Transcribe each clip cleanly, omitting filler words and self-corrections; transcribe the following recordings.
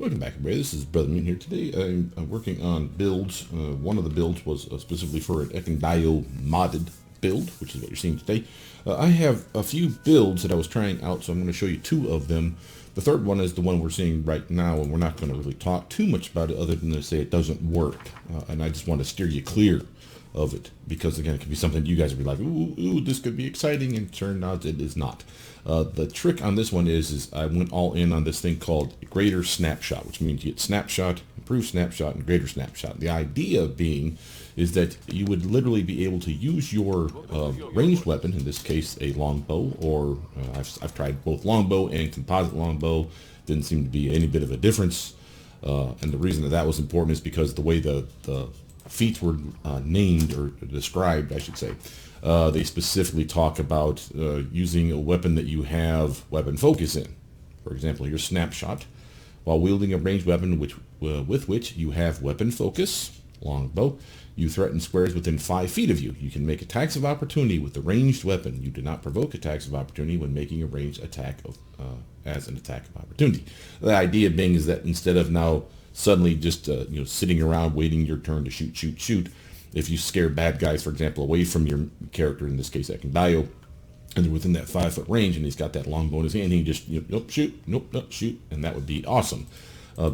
Welcome back, everybody. This is Brother Mean here. Today I'm working on builds. One of the builds was specifically for an Ekundayo modded build, which is what you're seeing today. I have a few builds that I was trying out, so I'm going to show you two of them. The third one is the one we're seeing right now, and we're not going to really talk too much about it other than to say it doesn't work. And I just want to steer you clear of it, because again, it could be something you guys would be like, ooh, this could be exciting, and turned out it is not. The trick on this one is I went all in on this thing called greater snapshot, which means you get snapshot, improved snapshot, and greater snapshot. The idea being is that you would literally be able to use your ranged weapon, in this case a longbow, or I've tried both longbow and composite longbow. Didn't seem to be any bit of a difference, and the reason that was important is because the way the feats were named, or described, I should say, they specifically talk about using a weapon that you have weapon focus in. For example, your snapshot, while wielding a ranged weapon with which you have weapon focus, longbow, you threaten squares within 5 feet of you. You can make attacks of opportunity with the ranged weapon. You do not provoke attacks of opportunity when making a ranged attack as an attack of opportunity. The idea being is that instead of now suddenly just sitting around waiting your turn to shoot, if you scare bad guys, for example, away from your character, in this case Ekundayo, and they're within that 5-foot range, and he's got that longbow in his hand, he just nope, shoot, and that would be awesome.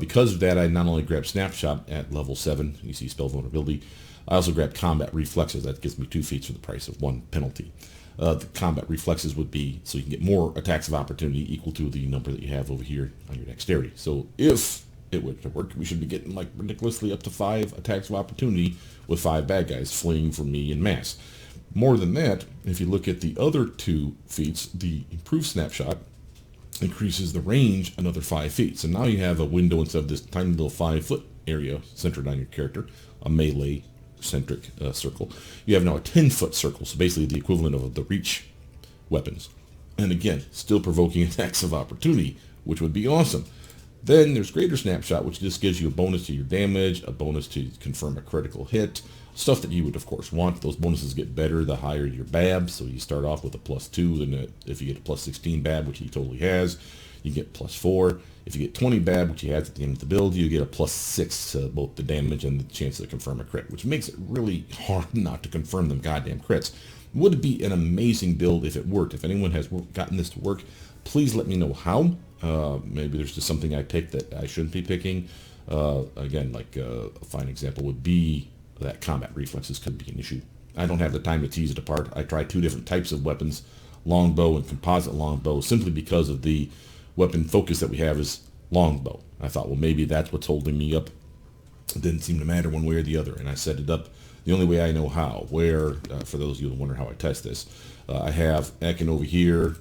Because of that, I not only grabbed snapshot at level 7, you see spell vulnerability, I also grabbed combat reflexes. That gives me 2 feats for the price of 1 penalty. The combat reflexes would be so you can get more attacks of opportunity equal to the number that you have over here on your dexterity. So if it would work, we should be getting like ridiculously up to 5 attacks of opportunity with 5 bad guys fleeing from me en masse. More than that, if you look at the other 2 feats, the improved snapshot increases the range another 5 feet. So now you have a window instead of this tiny little 5-foot area centered on your character, a melee centric circle. You have now a 10-foot circle, so basically the equivalent of the reach weapons. And again, still provoking attacks of opportunity, which would be awesome. Then there's greater snapshot, which just gives you a bonus to your damage, a bonus to confirm a critical hit, stuff that you would of course want. Those bonuses get better the higher your BAB, so you start off with a +2, and if you get a +16 BAB, which he totally has, you get +4. If you get 20 BAB, which he has at the end of the build, you get a +6 to both the damage and the chance to confirm a crit, which makes it really hard not to confirm them goddamn crits. Would be an amazing build if it worked. If anyone has gotten this to work, please let me know how. Maybe there's just something I picked that I shouldn't be picking. Again, like a fine example would be that combat reflexes could be an issue. I don't have the time to tease it apart. I tried 2 different types of weapons, longbow and composite longbow, simply because of the weapon focus that we have is longbow. I thought, well, maybe that's what's holding me up. It didn't seem to matter one way or the other, and I set it up the only way I know how. Where, for those of you who wonder how I test this, I have Ekun over here.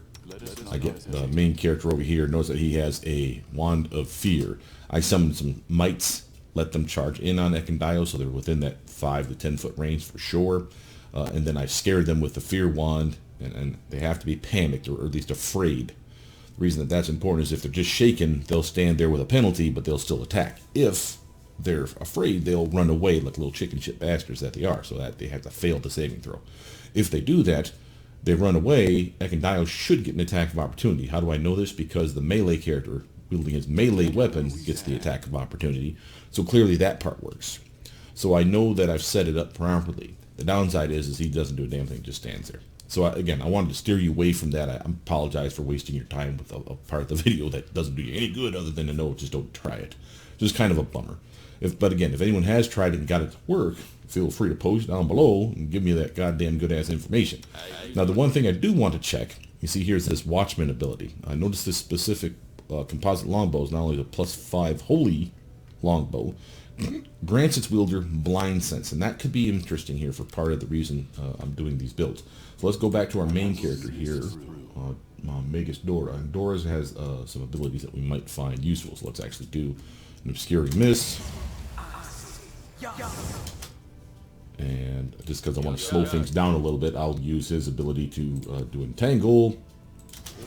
I get the main character over here. Notice that he has a Wand of Fear. I summon some mites, let them charge in on Ekundayo, so they're within that 5 to 10 foot range for sure. And then I scare them with the Fear Wand, and they have to be panicked, or at least afraid. The reason that that's important is if they're just shaken, they'll stand there with a penalty, but they'll still attack. If they're afraid, they'll run away like little chicken shit bastards that they are, so that they have to fail the saving throw. If they do that, they run away, Ekundayo should get an attack of opportunity. How do I know this? Because the melee character wielding his melee weapon gets the attack of opportunity. So clearly that part works. So I know that I've set it up properly. The downside is he doesn't do a damn thing, just stands there. So again, I wanted to steer you away from that. I apologize for wasting your time with a part of the video that doesn't do you any good other than to know just don't try it. Just kind of a bummer. But again, if anyone has tried it and got it to work, feel free to post down below and give me that goddamn good-ass information. Now, the one thing I do want to check, you see here's this Watchman ability. I noticed this specific composite longbow is not only the +5 holy longbow, grants its wielder blind sense, and that could be interesting here for part of the reason I'm doing these builds. So let's go back to our main character here, Magus Dora. And Dora has some abilities that we might find useful, so let's actually do an Obscuring Mist. And just because I want to slow things down a little bit, I'll use his ability to do Entangle.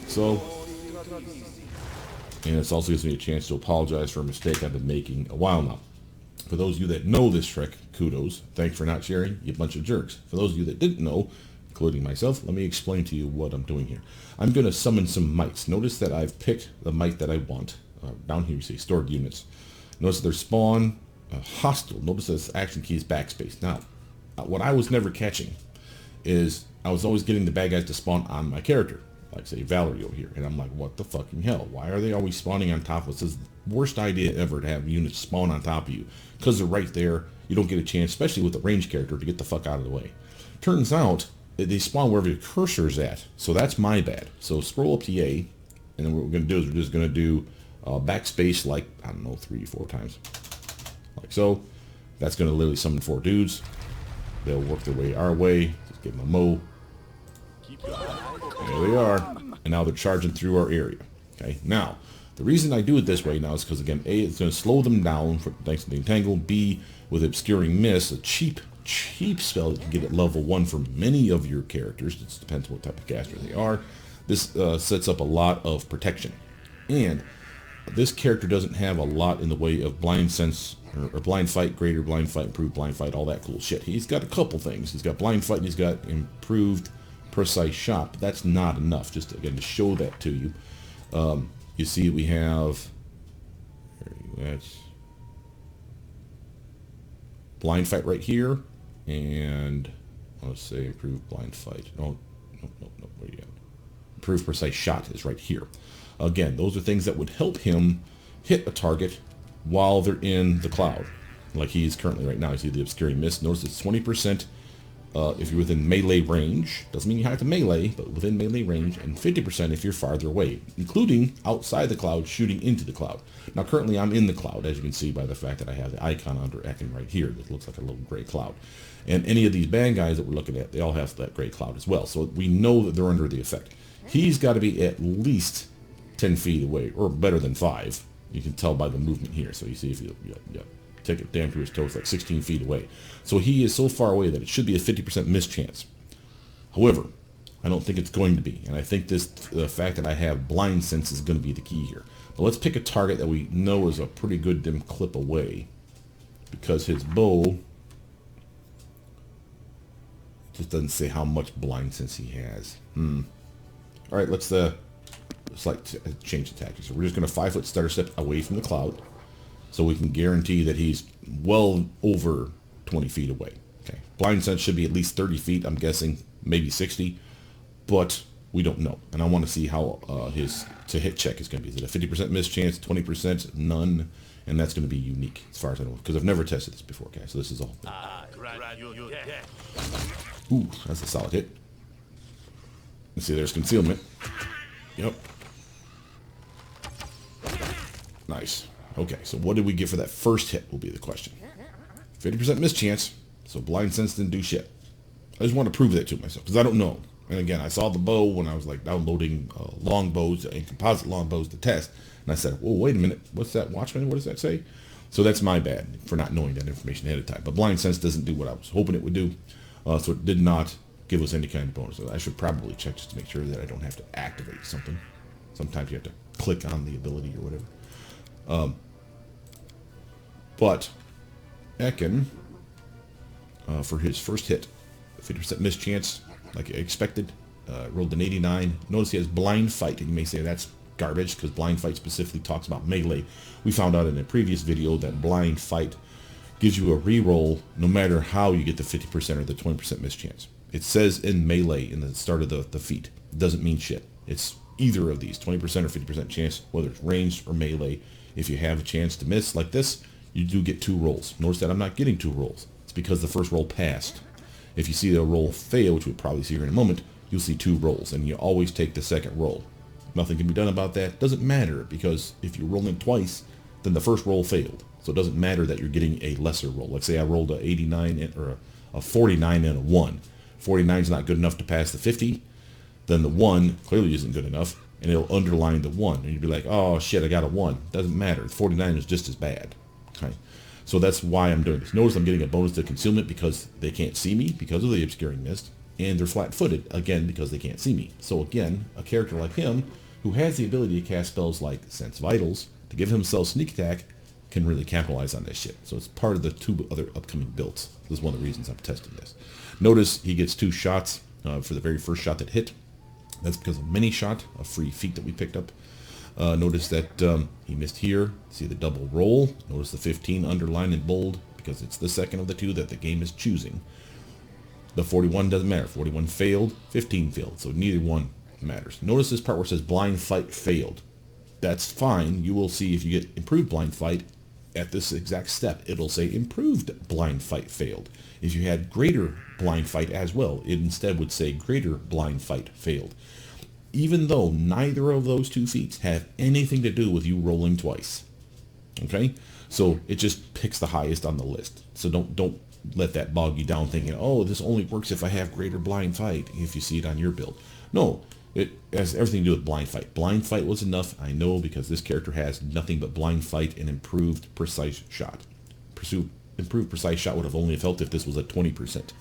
So, and it also gives me a chance to apologize for a mistake I've been making a while now. For those of you that know this trick, kudos. Thanks for not sharing, you bunch of jerks. For those of you that didn't know, including myself, let me explain to you what I'm doing here. I'm going to summon some mites. Notice that I've picked the mite that I want. down here you see stored units. Notice their spawn hostile. Notice this action key is backspace. Now, what I was never catching is I was always getting the bad guys to spawn on my character, like say Valerie over here, and I'm like, what the fucking hell? Why are they always spawning on top of us? It's the worst idea ever to have units spawn on top of you, because they're right there. You don't get a chance, especially with a ranged character, to get the fuck out of the way. Turns out they spawn wherever your cursor is at, so that's my bad. So scroll up to A, and then what we're going to do is we're just going to do backspace like, I don't know, 3 or 4 times. Like so. That's going to literally summon 4 dudes. They'll work their way our way. Just give them a mow. There they are. And now they're charging through our area. Okay. Now, the reason I do it this way now is because, again, A, it's going to slow them down thanks to the entangle. B, with Obscuring Mist, a cheap spell that you can get at level 1 for many of your characters. It depends what type of caster they are. This sets up a lot of protection. And this character doesn't have a lot in the way of blind sense or blind fight, greater blind fight, improved blind fight, all that cool shit. He's got a couple things. He's got blind fight and he's got improved precise shot, but that's not enough. Just again to show that to you. You see we have that's blind fight right here, and let's say improved blind fight. No, where you at? Improved precise shot is right here. Again, those are things that would help him hit a target while they're in the cloud, like he's currently right now. You see the Obscuring Mist. Notice it's 20% if you're within melee range. Doesn't mean you have to melee, but within melee range, and 50% if you're farther away, including outside the cloud, shooting into the cloud. Now, currently I'm in the cloud, as you can see by the fact that I have the icon under Ekun right here that looks like a little gray cloud. And any of these bad guys that we're looking at, they all have that gray cloud as well. So we know that they're under the effect. He's got to be at least 10 feet away, or better than 5. You can tell by the movement here. So you see if you take it down to his toe, it's like 16 feet away. So he is so far away that it should be a 50% miss chance. However, I don't think it's going to be. And I think the fact that I have blind sense is going to be the key here. But let's pick a target that we know is a pretty good dim clip away, because his bow just doesn't say how much blind sense he has. All right, let's change the tactics. So we're just going to 5-foot stutter step away from the cloud, so we can guarantee that he's well over 20 feet away. Okay, blind sense should be at least 30 feet. I'm guessing maybe 60, but we don't know. And I want to see how his to hit check is going to be. Is it a 50% miss chance, 20%, none? And that's going to be unique as far as I know, because I've never tested this before. Okay, so this is all. Ooh, that's a solid hit. Let's see, there's concealment. Yep. Nice. Okay, so what did we get for that first hit will be the question. 50% miss chance, so blind sense didn't do shit. I just want to prove that to myself, because I don't know. And again, I saw the bow when I was like downloading longbows and composite longbows to test, and I said, "Whoa, wait a minute, what's that, Watchman? What does that say?" So that's my bad for not knowing that information ahead of time. But blind sense doesn't do what I was hoping it would do, so it did not give us any kind of bonus. So I should probably check just to make sure that I don't have to activate something. Sometimes you have to click on the ability or whatever. But Ekun, for his first hit, 50% miss chance, like I expected, rolled an 89. Notice he has blind fight, and you may say that's garbage because blind fight specifically talks about melee. We found out in a previous video that blind fight gives you a reroll no matter how you get the 50% or the 20% miss chance. It says in melee in the start of the feat. It doesn't mean shit. It's either of these, 20% or 50% chance, whether it's ranged or melee. If you have a chance to miss like this, you do get 2 rolls. Notice that I'm not getting 2 rolls. It's because the first roll passed. If you see the roll fail, which we'll probably see here in a moment, you'll see 2 rolls, and you always take the second roll. Nothing can be done about that. Doesn't matter, because if you're rolling twice, then the first roll failed. So it doesn't matter that you're getting a lesser roll. Let's say I rolled a 89 or a 49 and a 1. 49 is not good enough to pass the 50. Then the 1 clearly isn't good enough, and it'll underline the 1. And you'd be like, oh shit, I got a 1. Doesn't matter. 49 is just as bad. Okay. So that's why I'm doing this. Notice I'm getting a bonus to concealment because they can't see me because of the Obscuring Mist, and they're flat-footed, again, because they can't see me. So again, a character like him, who has the ability to cast spells like Sense Vitals, to give himself sneak attack, can really capitalize on this shit. So it's part of the 2 other upcoming builds. This is one of the reasons I'm testing this. Notice he gets 2 shots for the very first shot that hit. That's because of Mini Shot, a free feat that we picked up. Notice that he missed here. See the double roll. Notice the 15 underlined in bold because it's the second of the two that the game is choosing. The 41 doesn't matter. 41 failed, 15 failed, so neither one matters. Notice this part where it says blind fight failed. That's fine. You will see if you get improved blind fight at this exact step, it'll say improved blind fight failed. If you had greater blind fight as well, it instead would say greater blind fight failed. Even though neither of those two feats have anything to do with you rolling twice. Okay? So it just picks the highest on the list. So don't let that bog you down thinking, oh, this only works if I have greater blind fight, if you see it on your build. No, it has everything to do with blind fight. Blind fight was enough, I know, because this character has nothing but blind fight and improved precise shot. Improved precise shot would have only felt if this was at 20%.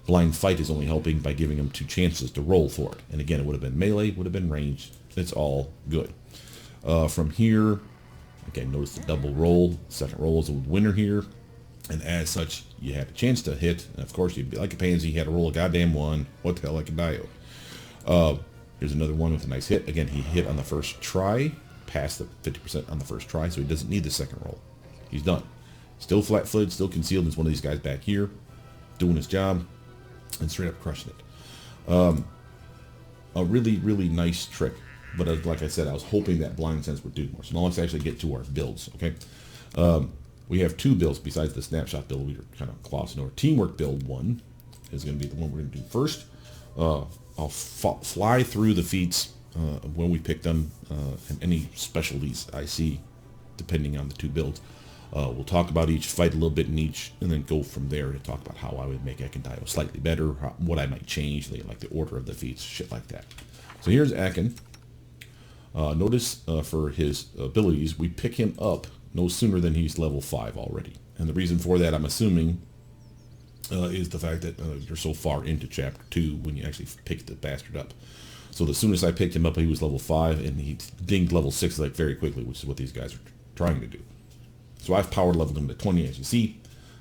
Blind fight is only helping by giving him 2 chances to roll for it. And again, it would have been melee, would have been ranged. It's all good. From here, again, notice the double roll. Second roll is a winner here. And as such, you had a chance to hit. And of course, you'd be like a pansy. You had to roll a goddamn 1. What the hell, Ekundayo? Here's another one with a nice hit. Again, he hit on the first try. Passed the 50% on the first try, so he doesn't need the second roll. He's done. Still flat-footed, still concealed. There's one of these guys back here doing his job and straight up crushing it. A really, really nice trick. But like I said, I was hoping that blind sense would do more. So now let's actually get to our builds, okay? We have 2 builds besides the snapshot build. We were kind of glossing over. Teamwork build 1 is going to be the one we're going to do first. I'll fly through the feats when we pick them and any specialties I see depending on the 2 builds. We'll talk about each, fight a little bit in each, and then go from there to talk about how I would make Ekundayo slightly better, what I might change, like the order of the feats, shit like that. So here's Ekun. Notice for his abilities, we pick him up no sooner than he's level 5 already. And the reason for that, I'm assuming, is the fact that you're so far into Chapter 2 when you actually pick the bastard up. So the soonest I picked him up, he was level 5, and he dinged level 6 like very quickly, which is what these guys are trying to do. So I've power leveled him to 20, as you see,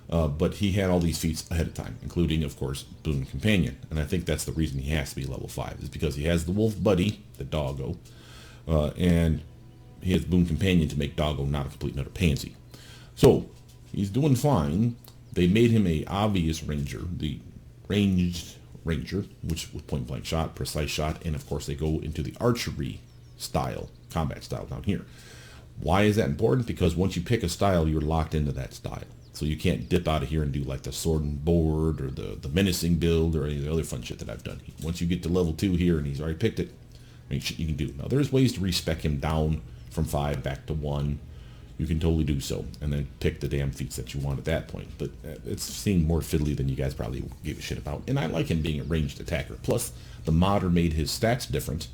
but he had all these feats ahead of time, including, of course, Boon Companion. And I think that's the reason he has to be level 5, is because he has the Wolf Buddy, the Doggo, and he has Boon Companion to make Doggo not a complete nutter pansy. So he's doing fine. They made him a obvious ranger, the ranged ranger, which with point blank shot, precise shot, and of course they go into the archery style, combat style down here. Why is that important? Because once you pick a style, you're locked into that style. So you can't dip out of here and do like the sword and board or the menacing build or any of the other fun shit that I've done. Once you get to level 2 here and he's already picked it, I mean, shit you can do. Now there's ways to respec him down from 5 back to 1. You can totally do so and then pick the damn feats that you want at that point. But it's seeming more fiddly than you guys probably gave a shit about. And I like him being a ranged attacker. Plus, the modder made his stats different.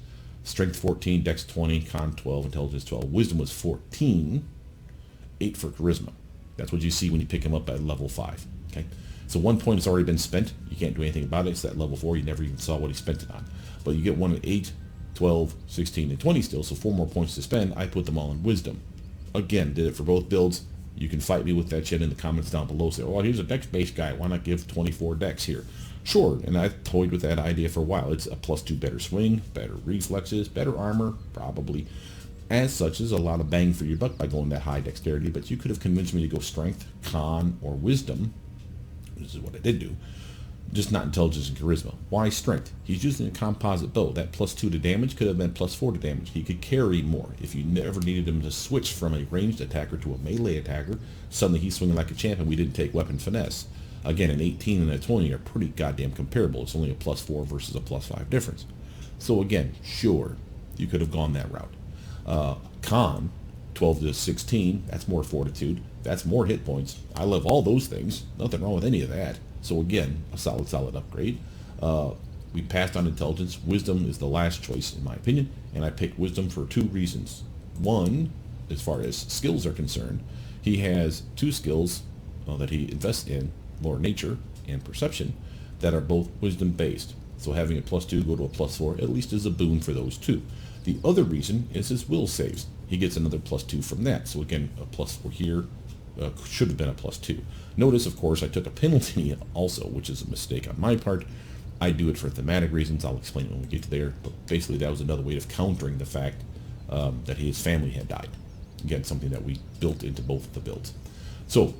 Strength 14, Dex 20, Con 12, Intelligence 12. Wisdom was 14, 8 for Charisma. That's what you see when you pick him up at level 5. Okay, so 1 point has already been spent. You can't do anything about it. It's at level 4. You never even saw what he spent it on. But you get one at 8, 12, 16, and 20 still, so 4 more points to spend. I put them all in Wisdom. Again, did it for both builds. You can fight me with that shit in the comments down below. Say, oh, here's a Dex-based guy. Why not give 24 Dex here? Sure, and I've toyed with that idea for a while. It's a +2 better swing, better reflexes, better armor, probably. As such, there's a lot of bang for your buck by going that high dexterity, but you could have convinced me to go strength, con, or wisdom. This is what I did do. Just not intelligence and charisma. Why strength? He's using a composite bow. That +2 to damage could have been +4 to damage. He could carry more. If you never needed him to switch from a ranged attacker to a melee attacker, suddenly he's swinging like a champ and we didn't take weapon finesse. Again, an 18 and a 20 are pretty goddamn comparable. It's only a +4 versus a +5 difference. So again, sure, you could have gone that route. Con, 12 to 16, that's more fortitude. That's more hit points. I love all those things. Nothing wrong with any of that. So again, a solid upgrade. We passed on intelligence. Wisdom is the last choice in my opinion, and I picked wisdom for 2 reasons. One, as far as skills are concerned, he has 2 skills that he invests in, lore nature and perception, that are both wisdom based. So having a +2 go to a +4 at least is a boon for those 2. The other reason is his will saves. He gets another +2 from that. So again, a +4 here should have been a +2. Notice, of course, I took a penalty also, which is a mistake on my part. I do it for thematic reasons. I'll explain it when we get to there. But basically, that was another way of countering the fact that his family had died. Again, something that we built into both of the builds. So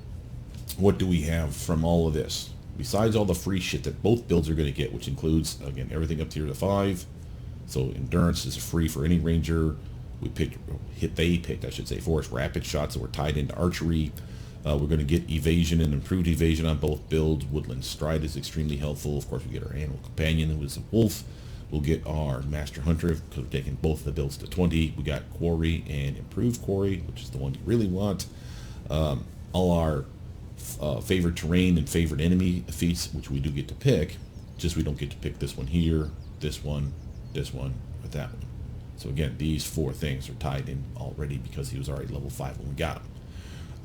what do we have from all of this? Besides all the free shit that both builds are going to get, which includes, again, everything up tier to 5. So endurance is free for any ranger. They picked, I should say, forest rapid shots that were tied into archery. We're going to get evasion and improved evasion on both builds. Woodland Stride is extremely helpful. Of course, we get our animal companion, who is a wolf. We'll get our master hunter, because we're taking both the builds to 20. We got quarry and improved quarry, which is the one you really want. All our favorite terrain and favorite enemy feats, which we do get to pick, just we don't get to pick this one here, this one, or that one. So again, these 4 things are tied in already because he was already level 5 when we got him.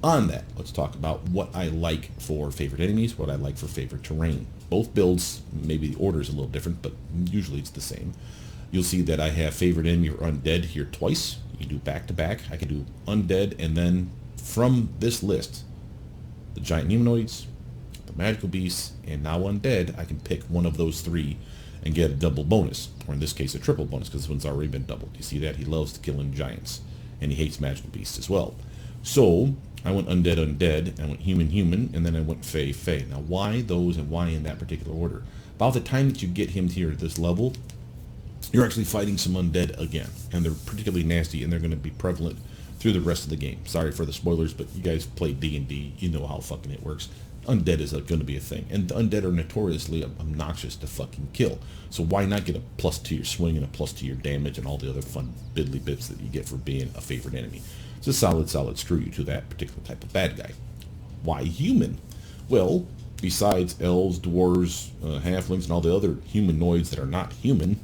On that, let's talk about what I like for favorite enemies, what I like for favorite terrain. Both builds, maybe the order is a little different, but usually it's the same. You'll see that I have favorite enemy or undead here twice. You can do back to back. I can do undead, and then from this list, the giant humanoids, the magical beasts, and now undead, I can pick one of those 3 and get a double bonus, or in this case a triple bonus, because this one's already been doubled. You see that? He loves killing giants, and he hates magical beasts as well. So I went undead, I went human, and then I went fey. Now why those and why in that particular order? About the time that you get him here at this level, you're actually fighting some undead again, and they're particularly nasty, and they're going to be prevalent through the rest of the game. Sorry for the spoilers, but you guys play D&D, you know how fucking it works. Undead is going to be a thing, and the undead are notoriously obnoxious to fucking kill. So why not get a plus to your swing and a plus to your damage and all the other fun biddly bits that you get for being a favorite enemy? It's a solid screw you to that particular type of bad guy. Why human? Well, besides elves, dwarves, halflings, and all the other humanoids that are not human,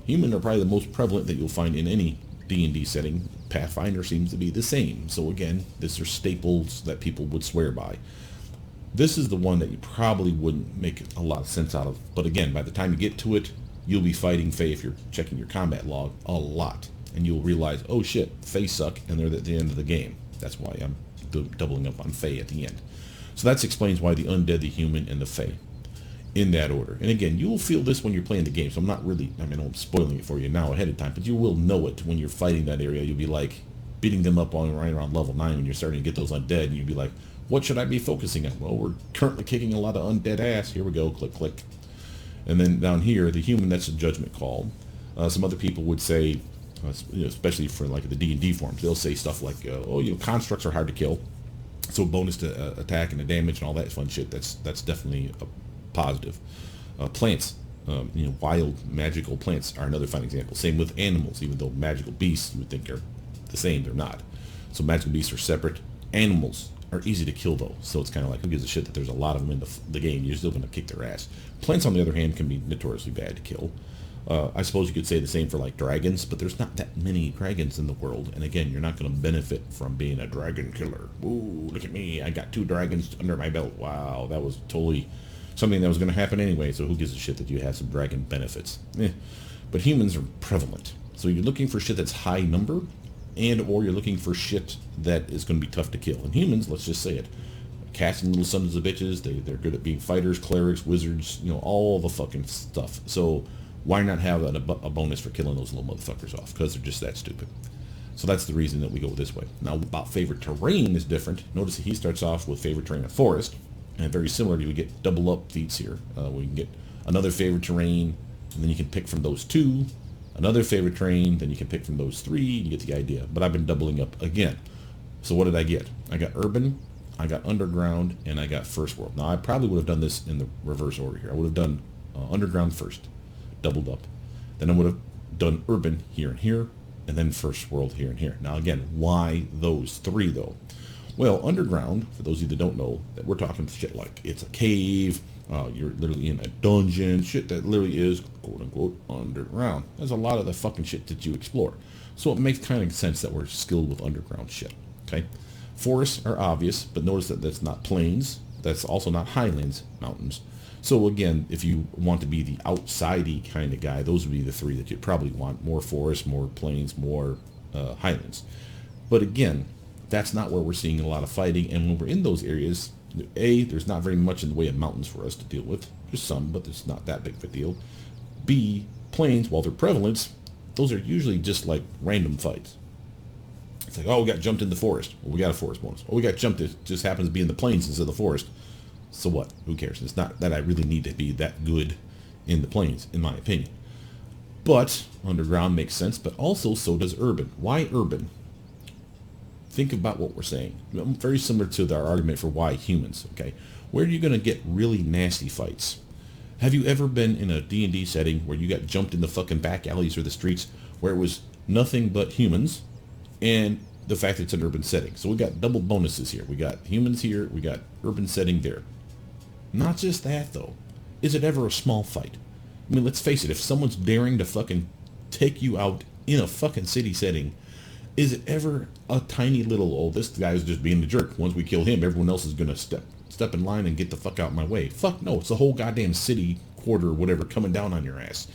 human are probably the most prevalent that you'll find in any D&D setting. Pathfinder seems to be the same. So again, these are staples that people would swear by. This is the one that you probably wouldn't make a lot of sense out of. But again, by the time you get to it, you'll be fighting Fae, if you're checking your combat log, a lot. And you'll realize, oh shit, Fae suck, and they're at the end of the game. That's why I'm doubling up on Fae at the end. So that explains why the undead, the human, and the Fae, in that order. And again, you will feel this when you're playing the game. So I'm not really, I'm spoiling it for you now ahead of time, but you will know it when you're fighting that area. You'll be like beating them up on right around level 9 when you're starting to get those undead, and you'll be like, what should I be focusing on? Well, we're currently kicking a lot of undead ass. Here we go, click, click. And then down here, the human, that's a judgment call. Some other people would say, especially for like the D&D forums, they'll say stuff like, constructs are hard to kill, so bonus to attack and the damage and all that fun shit. That's definitely a positive. Plants, wild magical plants are another fun example. Same with animals, even though magical beasts you would think are the same, they're not. So magical beasts are separate. Animals are easy to kill though, so it's kind of like, who gives a shit that there's a lot of them in the game? You're still going to kick their ass. Plants, on the other hand, can be notoriously bad to kill. I suppose you could say the same for like dragons, but there's not that many dragons in the world, and again, you're not going to benefit from being a dragon killer. Ooh, look at me, I got 2 dragons under my belt. Wow, that was totally something that was going to happen anyway, so who gives a shit that you have some dragon benefits? But humans are prevalent, so you're looking for shit that's high number, and or you're looking for shit that is going to be tough to kill. And humans, let's just say it, casting little sons of bitches, they're good at being fighters, clerics, wizards, all the fucking stuff. So why not have a bonus for killing those little motherfuckers off? Because they're just that stupid. So that's the reason that we go this way. Now, about favorite terrain is different. Notice that he starts off with favorite terrain of forest, and very similar, you get double up feats here. We can get another favorite terrain, and then you can pick from those 2. Another favorite terrain, then you can pick from those 3. You get the idea. But I've been doubling up again. So what did I get? I got urban, I got underground, and I got first world. Now, I probably would have done this in the reverse order here. I would have done underground first, doubled up. Then I would have done urban here and here, and then first world here and here. Now again, why those 3 though? Well, underground, for those of you that don't know, that we're talking shit like it's a cave, you're literally in a dungeon, shit that literally is quote unquote underground. There's a lot of the fucking shit that you explore. So it makes kind of sense that we're skilled with underground shit. Okay, forests are obvious, but notice that that's not plains, that's also not highlands, mountains. So again, if you want to be the outsidey kind of guy, those would be the 3 that you'd probably want: more forest, more plains, more highlands. But again, that's not where we're seeing a lot of fighting, and when we're in those areas, A, there's not very much in the way of mountains for us to deal with. There's some, but it's not that big of a deal. B, plains, while they're prevalent, those are usually just like random fights. It's like, oh, we got jumped in the forest. Well, we got a forest bonus. Oh, we got jumped. It just happens to be in the plains instead of the forest. So what? Who cares? It's not that I really need to be that good in the plains, in my opinion. But underground makes sense, but also so does urban. Why urban? Think about what we're saying. Very similar to our argument for why humans, okay? Where are you going to get really nasty fights? Have you ever been in a D&D setting where you got jumped in the fucking back alleys or the streets where it was nothing but humans and the fact that it's an urban setting? So we got double bonuses here. We got humans here. We got urban setting there. Not just that, though. Is it ever a small fight? I mean, let's face it. If someone's daring to fucking take you out in a fucking city setting, is it ever a tiny little, oh, this guy's just being the jerk. Once we kill him, everyone else is going to step in line and get the fuck out of my way. Fuck no. It's the whole goddamn city, quarter, whatever, coming down on your ass.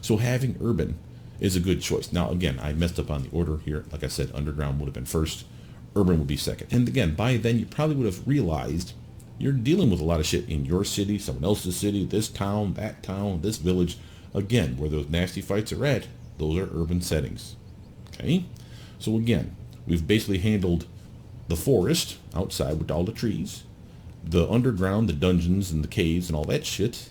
So having urban is a good choice. Now, again, I messed up on the order here. Like I said, underground would have been first. Urban would be second. And again, by then, you probably would have realized you're dealing with a lot of shit in your city, someone else's city, this town, this village. Again, where those nasty fights are at, those are urban settings. Okay? So again, we've basically handled the forest outside with all the trees, the underground, the dungeons and the caves and all that shit,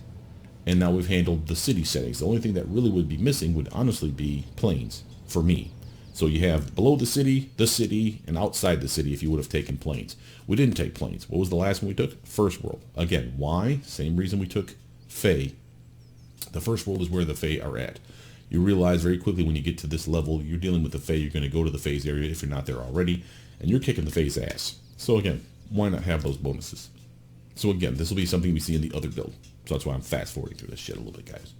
and now we've handled the city settings. The only thing that really would be missing would honestly be plains for me. So you have below the city, and outside the city if you would have taken plains. We didn't take plains. What was the last one we took? First world. Again, why? Same reason we took Fae. The first world is where the Fae are at. You realize very quickly when you get to this level, you're dealing with the Fae, you're going to go to the Fae's area if you're not there already, and you're kicking the Fae's ass. So again, why not have those bonuses? So again, this will be something we see in the other build. So that's why I'm fast forwarding through this shit a little bit, guys.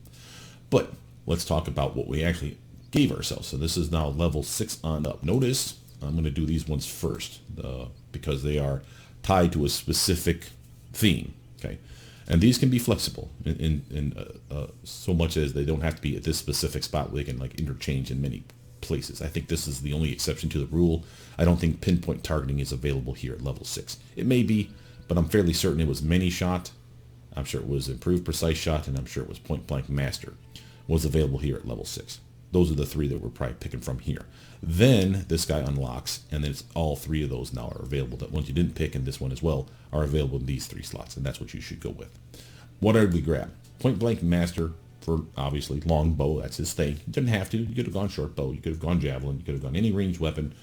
But let's talk about what we actually gave ourselves. So this is now level 6 on up. Notice I'm going to do these ones first because they are tied to a specific theme. Okay, and these can be flexible in so much as they don't have to be at this specific spot where they can like interchange in many places. I think this is the only exception to the rule. I don't think pinpoint targeting is available here at level 6. It may be, but I'm fairly certain it was many shot. I'm sure it was improved precise shot, and I'm sure it was point blank master was available here at level 6. Those are the 3 that we're probably picking from here. Then this guy unlocks, and then it's all 3 of those now are available. That ones you didn't pick, and this one as well, are available in these 3 slots, and that's what you should go with. What did we grab? Point blank master for obviously long bow. That's his thing. You didn't have to. You could have gone short bow. You could have gone javelin. You could have gone any ranged weapon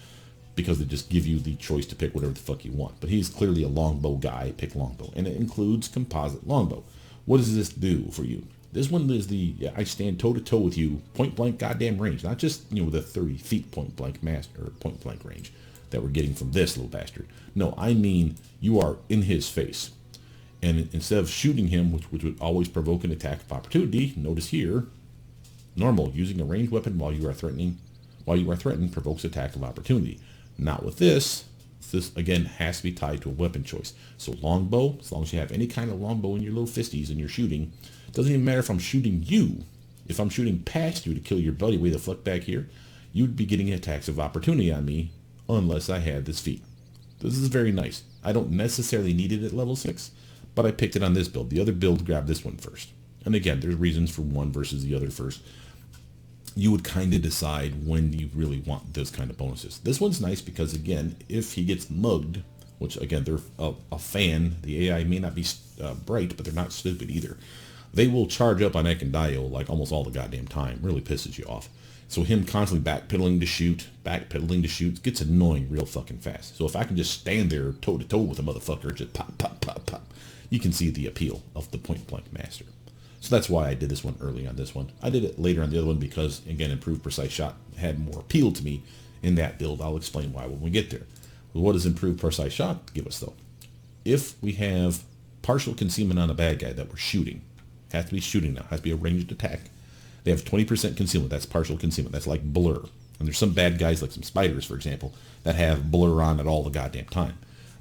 because they just give you the choice to pick whatever the fuck you want. But he's clearly a longbow guy. Pick longbow, and it includes composite longbow. What does this do for you? This one is I stand toe-to-toe with you, point-blank goddamn range. Not just, with a 30 feet point-blank master, or point-blank range that we're getting from this little bastard. No, I mean you are in his face. And instead of shooting him, which would always provoke an attack of opportunity, notice here, normal, using a ranged weapon while you are threatened provokes attack of opportunity. Not with this. This, again, has to be tied to a weapon choice. So longbow, as long as you have any kind of longbow in your little fisties and you're shooting, doesn't even matter if I'm shooting you. If I'm shooting past you to kill your buddy way the fuck back here, you'd be getting attacks of opportunity on me unless I had this feat. This is very nice. I don't necessarily need it at level 6, but I picked it on this build. The other build grabbed this one first. And again, there's reasons for one versus the other first. You would kind of decide when you really want those kind of bonuses. This one's nice because, again, if he gets mugged, which, again, they're a fan, the AI may not be bright, but they're not stupid either. They will charge up on Ekundayo like almost all the goddamn time. Really pisses you off. So him constantly backpedaling to shoot, gets annoying real fucking fast. So if I can just stand there toe-to-toe with a motherfucker, just pop, pop, pop, pop, you can see the appeal of the point-blank master. So that's why I did this one early on this one. I did it later on the other one because, again, improved precise shot had more appeal to me in that build. I'll explain why when we get there. Well, what does improved precise shot give us, though? If we have partial concealment on a bad guy that we're shooting, has to be shooting now, has to be a ranged attack. They have 20% concealment. That's partial concealment. That's like blur. And there's some bad guys, like some spiders, for example, that have blur on at all the goddamn time.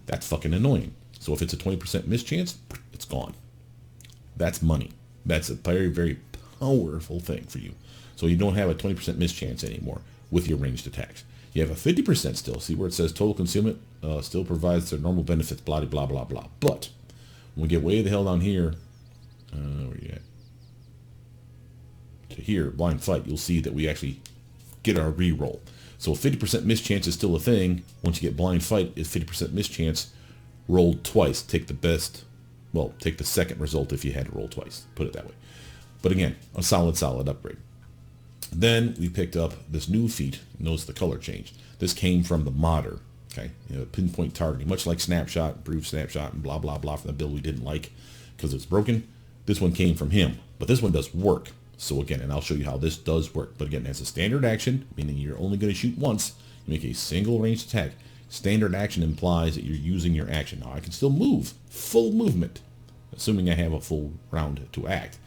That's fucking annoying. So if it's a 20% mischance, it's gone. That's money. That's a very, very powerful thing for you. So you don't have a 20% mischance anymore with your ranged attacks. You have a 50% still. See where it says total concealment still provides their normal benefits, blah, blah, blah, blah. But when we get way the hell down here, where you at? To here, blind fight, you'll see that we actually get our reroll. So a 50% miss chance is still a thing. Once you get blind fight, is 50% miss chance rolled twice. Take the best, well, take the second result if you had to roll twice. Put it that way. But again, a solid upgrade. Then we picked up this new feat. Notice the color change. This came from the modder. Okay, pinpoint targeting, much like snapshot, improved snapshot, and blah blah blah from the build we didn't like because it's broken. This one came from him, but this one does work. So again, and I'll show you how this does work. But again, as a standard action, meaning you're only going to shoot once, you make a single ranged attack. Standard action implies that you're using your action. Now I can still move, full movement, assuming I have a full round to act,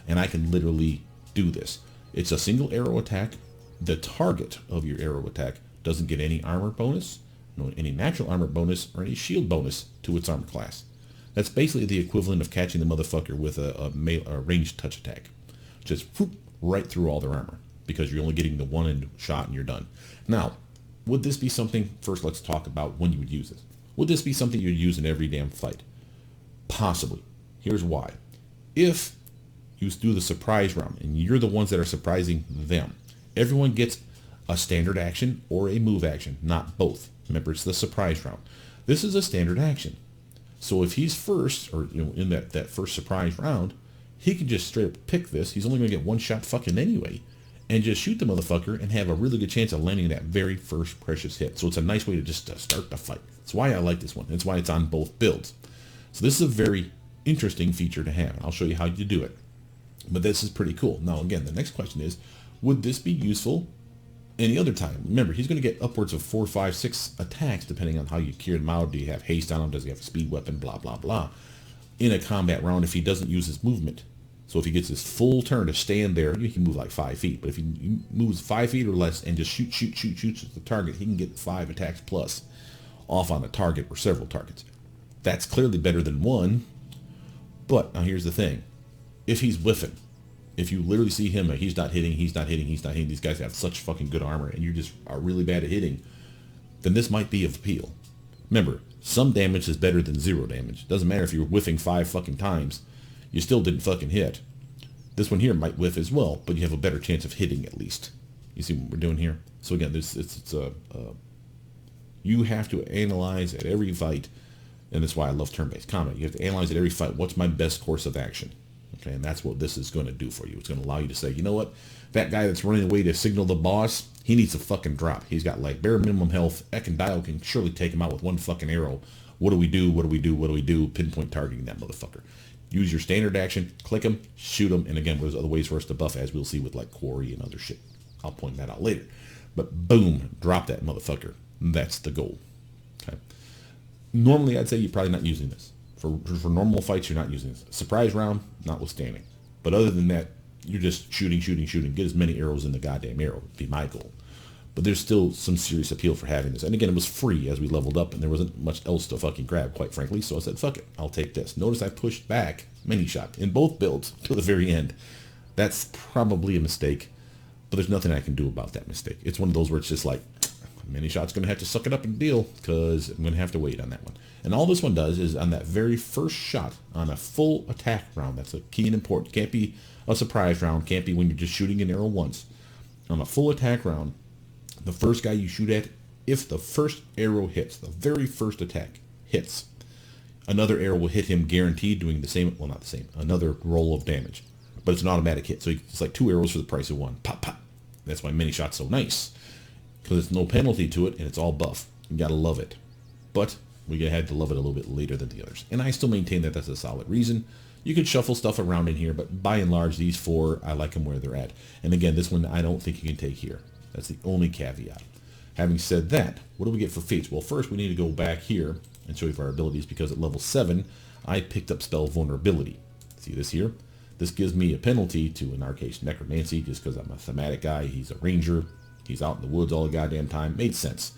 and I can literally do this. It's a single arrow attack. The target of your arrow attack doesn't get any armor bonus, no any natural armor bonus, or any shield bonus to its armor class. That's basically the equivalent of catching the motherfucker with a ranged touch attack. Just whoop, right through all their armor, because you're only getting the one shot and you're done. Now, would this be something, first let's talk about when you would use this. Would this be something you'd use in every damn fight? Possibly. Here's why. If you do the surprise round, and you're the ones that are surprising them, everyone gets a standard action or a move action, not both. Remember, it's the surprise round. This is a standard action. So if he's first, or in that first surprise round, he can just straight up pick this. He's only going to get one shot fucking anyway, and just shoot the motherfucker and have a really good chance of landing that very first precious hit. So it's a nice way to just start the fight. That's why I like this one. That's why it's on both builds. So this is a very interesting feature to have. I'll show you how you do it. But this is pretty cool. Now, again, the next question is, would this be useful any other time? Remember, he's going to get upwards of 4, 5, 6 attacks, depending on how you gear him out. Do you have haste on him? Does he have a speed weapon? Blah, blah, blah. In a combat round, if he doesn't use his movement. So if he gets his full turn to stand there, he can move like 5 feet. But if he moves 5 feet or less and just shoots at the target, he can get 5 attacks plus off on a target or several targets. That's clearly better than one. But now here's the thing. If he's whiffing, if you literally see him, he's not hitting, these guys have such fucking good armor, and you just are really bad at hitting, then this might be of appeal. Remember, some damage is better than 0 damage. Doesn't matter if you're whiffing 5 fucking times, you still didn't fucking hit. This one here might whiff as well, but you have a better chance of hitting at least. You see what we're doing here? So again, you have to analyze at every fight, and that's why I love turn-based combat. You have to analyze at every fight, what's my best course of action? Okay, and that's what this is going to do for you. It's going to allow you to say, you know what? That guy that's running away to signal the boss, he needs a fucking drop. He's got like bare minimum health. Ekundayo can surely take him out with one fucking arrow. What do we do? What do we do? What do we do? Pinpoint targeting that motherfucker. Use your standard action, click him, shoot him, and again, there's other ways for us to buff, as we'll see with like quarry and other shit. I'll point that out later. But boom, drop that motherfucker. That's the goal. Okay. Normally, I'd say you're probably not using this. For normal fights, you're not using this. Surprise round, notwithstanding. But other than that, you're just shooting. Get as many arrows in the goddamn arrow would be my goal. But there's still some serious appeal for having this. And again, it was free as we leveled up, and there wasn't much else to fucking grab, quite frankly. So I said, fuck it, I'll take this. Notice I pushed back mini shot in both builds to the very end. That's probably a mistake, but there's nothing I can do about that mistake. It's one of those where it's just like, mini shot's going to have to suck it up and deal, because I'm going to have to wait on that one. And all this one does is on that very first shot on a full attack round, that's a key and important. Can't be a surprise round, can't be when you're just shooting an arrow once. On a full attack round, the first guy you shoot at, if the first arrow hits, the very first attack hits, another arrow will hit him guaranteed, doing the same, well not the same, another roll of damage. But it's an automatic hit, so it's like 2 arrows for the price of 1. Pop, pop. That's why mini shot's so nice, because it's no penalty to it, and it's all buff. You gotta love it. But we had to love it a little bit later than the others. And I still maintain that that's a solid reason. You could shuffle stuff around in here, but by and large, these 4, I like them where they're at. And again, this one I don't think you can take here. That's the only caveat. Having said that, what do we get for feats? Well, first we need to go back here and show you for our abilities, because at level 7, I picked up spell vulnerability. See this here? This gives me a penalty to, in our case, necromancy, just because I'm a thematic guy. He's a ranger. He's out in the woods all the goddamn time. Made sense.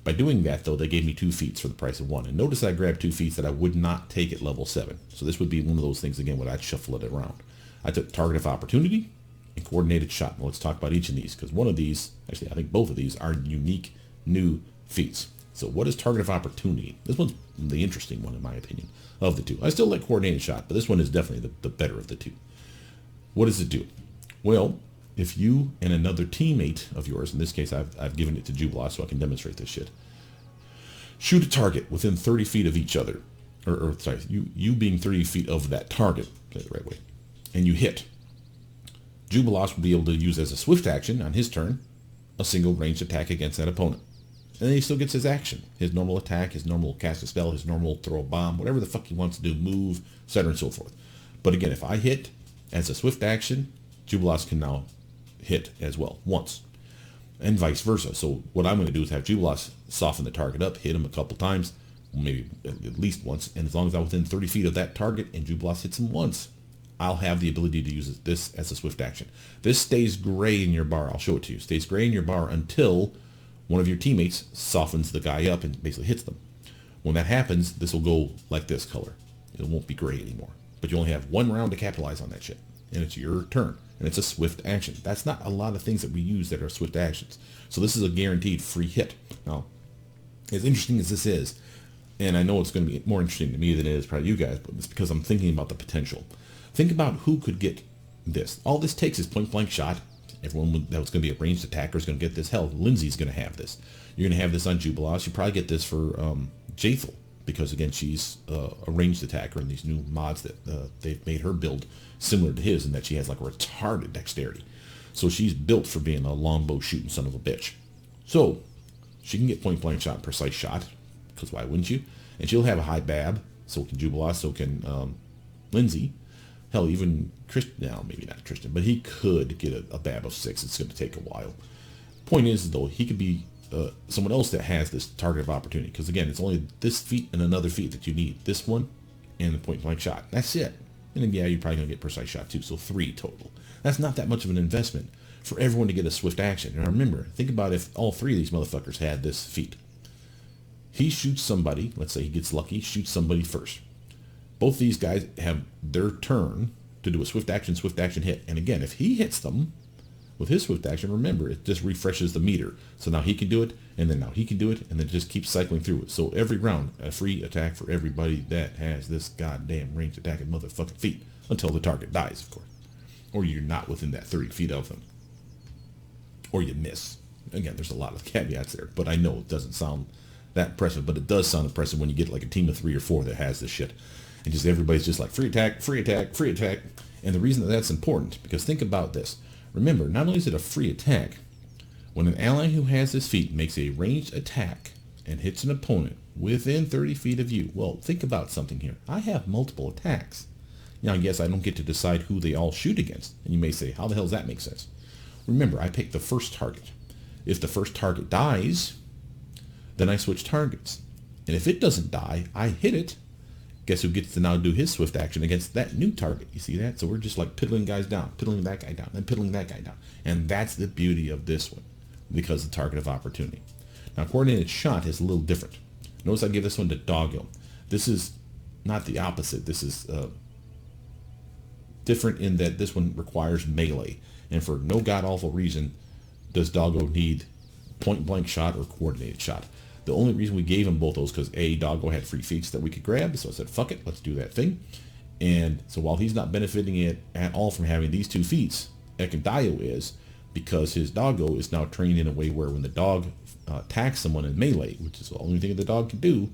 By doing that, though, they gave me 2 feats for the price of 1. And notice I grabbed 2 feats that I would not take at level 7. So this would be one of those things, again, where I'd shuffle it around. I took Target of Opportunity and Coordinated Shot. Well, let's talk about each of these, because one of these, actually, I think both of these are unique new feats. So what is Target of Opportunity? This one's the interesting one, in my opinion, of the 2. I still like Coordinated Shot, but this one is definitely the better of the 2. What does it do? Well, if you and another teammate of yours, in this case I've given it to Jubilee so I can demonstrate this shit, shoot a target within 30 feet of each other, or sorry, you being 30 feet of that target, say it the right way, and you hit, Jubilee will be able to use as a swift action on his turn a single ranged attack against that opponent. And then he still gets his action, his normal attack, his normal cast a spell, his normal throw a bomb, whatever the fuck he wants to do, move, etc. and so forth. But again, if I hit as a swift action, Jubilee can now hit as well, once. And vice versa. So what I'm going to do is have Jubilee soften the target up, hit him a couple times, maybe at least once, and as long as I'm within 30 feet of that target and Jubilee hits him once, I'll have the ability to use this as a swift action. This stays gray in your bar. I'll show it to you. Stays gray in your bar until one of your teammates softens the guy up and basically hits them. When that happens, this will go like this color. It won't be gray anymore. But you only have one round to capitalize on that shit. And it's your turn. And it's a swift action. That's not a lot of things that we use that are swift actions. So this is a guaranteed free hit. Now, as interesting as this is, and I know it's going to be more interesting to me than it is probably you guys, but it's because I'm thinking about the potential. Think about who could get this. All this takes is point blank shot. Everyone that was going to be a ranged attacker is going to get this. Hell, Lindsay's going to have this. You're going to have this on Jubilee. You probably get this for Jaethel, because again, she's a ranged attacker in these new mods that they've made her build similar to his, in that she has like a retarded dexterity. So she's built for being a longbow shooting son of a bitch. So she can get point blank shot and precise shot, because why wouldn't you? And she'll have a high BAB, so can Jubilee, so can Lindsay. Hell, even Christian, no, maybe not Christian, but he could get a BAB of 6. It's going to take a while. Point is, though, he could be someone else that has this target of opportunity, because again, it's only this feat and another feat that you need. This one and the point blank shot. That's it. And then, yeah, you're probably going to get precise shot too, so 3 total. That's not that much of an investment for everyone to get a swift action. And remember, think about if all 3 of these motherfuckers had this feat. He shoots somebody, let's say he gets lucky, shoots somebody first. Both these guys have their turn to do a swift action hit. And again, if he hits them with his swift action, remember, it just refreshes the meter. So now he can do it, and then now he can do it, and then just keeps cycling through it. So every round, a free attack for everybody that has this goddamn ranged attack and motherfucking feat, until the target dies, of course. Or you're not within that 30 feet of them. Or you miss. Again, there's a lot of caveats there, but I know it doesn't sound that impressive, but it does sound impressive when you get like a team of 3 or 4 that has this shit. And just everybody's just like free attack, free attack, free attack. And the reason that that's important, because think about this. Remember, not only is it a free attack, when an ally who has this feat makes a ranged attack and hits an opponent within 30 feet of you, well, think about something here. I have multiple attacks. Now, yes, I don't get to decide who they all shoot against. And you may say, how the hell does that make sense? Remember, I pick the first target. If the first target dies, then I switch targets. And if it doesn't die, I hit it. Guess who gets to now do his swift action against that new target? You see that? So we're just like piddling guys down, piddling that guy down, then piddling that guy down. And that's the beauty of this one, because the target of opportunity. Now, coordinated shot is a little different. Notice I give this one to Doggo. This is not the opposite. This is different in that this one requires melee. And for no god-awful reason does Doggo need point-blank shot or coordinated shot. The only reason we gave him both those because A, Doggo had free feats that we could grab, so I said, fuck it, let's do that thing. And so while he's not benefiting it at all from having these 2 feats, Ekundayo is, because his Doggo is now trained in a way where when the dog attacks someone in melee, which is the only thing the dog can do,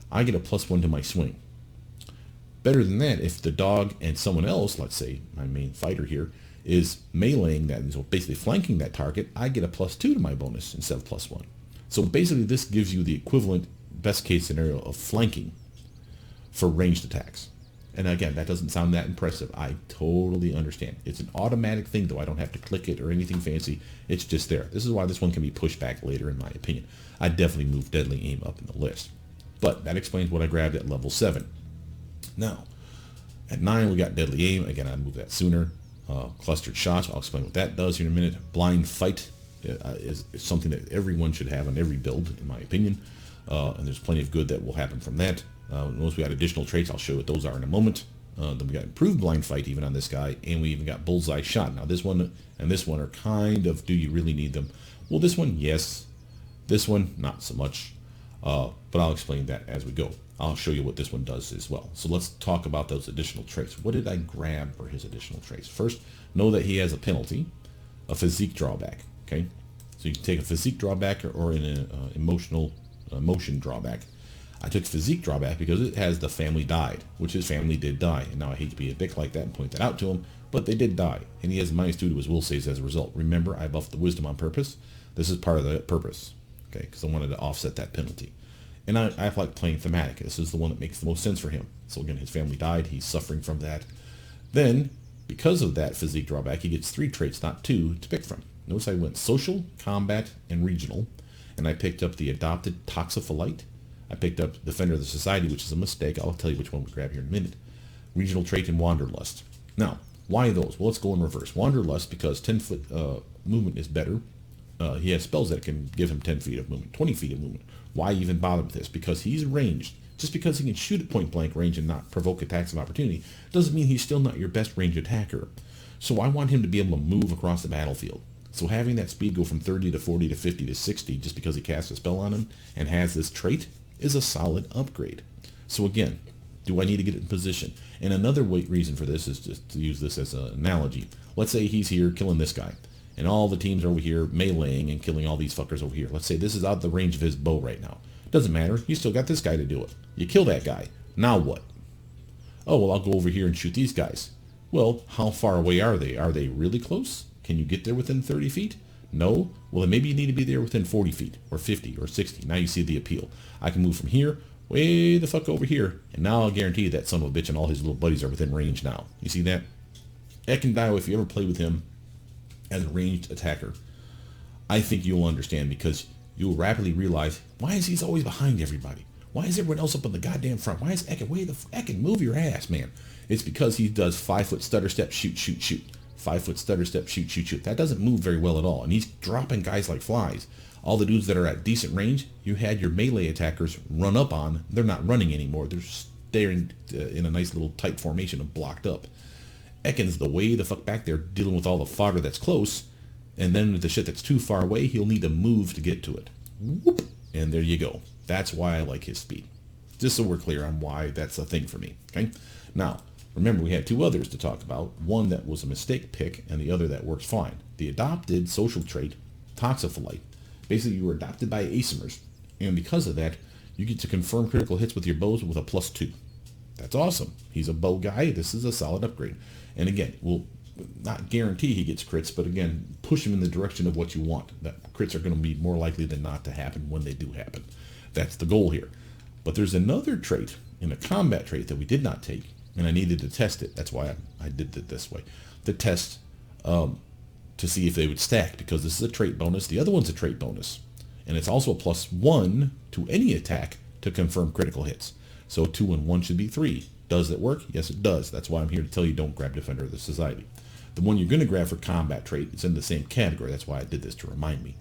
I get a +1 to my swing. Better than that, if the dog and someone else, let's say my main fighter here, is meleeing that, so basically flanking that target, I get a +2 to my bonus instead of +1. So basically this gives you the equivalent best case scenario of flanking for ranged attacks. And again, that doesn't sound that impressive. I totally understand. It's an automatic thing though. I don't have to click it or anything fancy. It's just there. This is why this one can be pushed back later in my opinion. I definitely moved Deadly Aim up in the list. But that explains what I grabbed at level 7. Now, at 9 we got Deadly Aim. Again, I moved that sooner. Clustered Shots, I'll explain what that does here in a minute. Blind Fight is something that everyone should have on every build, in my opinion. And there's plenty of good that will happen from that. Once we got additional traits, I'll show you what those are in a moment. Then we got Improved Blind Fight even on this guy, and we even got Bullseye Shot. Now this one and this one are kind of, do you really need them? Well, this one, yes. This one, not so much. But I'll explain that as we go. I'll show you what this one does as well. So let's talk about those additional traits. What did I grab for his additional traits? First, know that he has a penalty a physique drawback. Okay, so you can take a physique drawback or an emotional motion drawback. I took physique drawback because it has the family died, which his family did die. And now I hate to be a dick like that and point that out to him, but they did die. And he has a -2 to his will saves as a result. Remember, I buffed the wisdom on purpose. This is part of the purpose, okay, because I wanted to offset that penalty. And I like playing thematic. This is the one that makes the most sense for him. So again, his family died. He's suffering from that. Then, because of that physique drawback, he gets 3 traits, not 2, to pick from. Notice I went social, combat, and regional. And I picked up the adopted toxopholite. I picked up Defender of the Society, which is a mistake. I'll tell you which one we grab here in a minute. Regional trait and Wanderlust. Now, why those? Well, let's go in reverse. Wanderlust, because 10-foot movement is better. He has spells that can give him 10 feet of movement, 20 feet of movement. Why even bother with this? Because he's ranged. Just because he can shoot at point blank range and not provoke attacks of opportunity doesn't mean he's still not your best range attacker. So I want him to be able to move across the battlefield. So having that speed go from 30 to 40 to 50 to 60 just because he casts a spell on him and has this trait is a solid upgrade. So again, do I need to get it in position? And another reason for this is just to use this as an analogy. Let's say he's here killing this guy, and all the teams are over here meleeing and killing all these fuckers over here. Let's say this is out of the range of his bow right now. Doesn't matter. You still got this guy to do it. You kill that guy. Now what? Oh, well, I'll go over here and shoot these guys. Well, how far away are they? Are they really close? Can you get there within 30 feet? No? Well, then maybe you need to be there within 40 feet or 50 or 60. Now you see the appeal. I can move from here way the fuck over here, and now I'll guarantee you that son of a bitch and all his little buddies are within range now. You see that? Ekundayo, if you ever play with him as a ranged attacker, I think you'll understand, because you'll rapidly realize, why is he always behind everybody? Why is everyone else up on the goddamn front? Why is Ekun? Wait, Ekun, move your ass, man. It's because he does 5-foot stutter step, shoot, shoot, shoot. 5-foot stutter step, shoot, shoot, shoot. That doesn't move very well at all. And he's dropping guys like flies. All the dudes that are at decent range, you had your melee attackers run up on. They're not running anymore. They're staring in a nice little tight formation and blocked up. Ekun's the way the fuck back there dealing with all the fodder that's close. And then with the shit that's too far away, he'll need to move to get to it. Whoop. And there you go. That's why I like his speed. Just so we're clear on why that's a thing for me. Okay. Now, remember, we had 2 others to talk about. One that was a mistake pick, and the other that works fine. The adopted social trait, toxopholite. Basically, you were adopted by asomers, and because of that, you get to confirm critical hits with your bows with a +2. That's awesome. He's a bow guy. This is a solid upgrade. And again, we'll not guarantee he gets crits, but again, push him in the direction of what you want. That crits are going to be more likely than not to happen when they do happen. That's the goal here. But there's another trait, in a combat trait, that we did not take, and I needed to test it. That's why I did it this way. To test to see if they would stack, because this is a trait bonus. The other one's a trait bonus. And it's also a +1 to any attack to confirm critical hits. So 2 and 1 should be 3. Does it work? Yes, it does. That's why I'm here to tell you don't grab Defender of the Society. The one you're going to grab for combat trait is in the same category. That's why I did this, to remind me.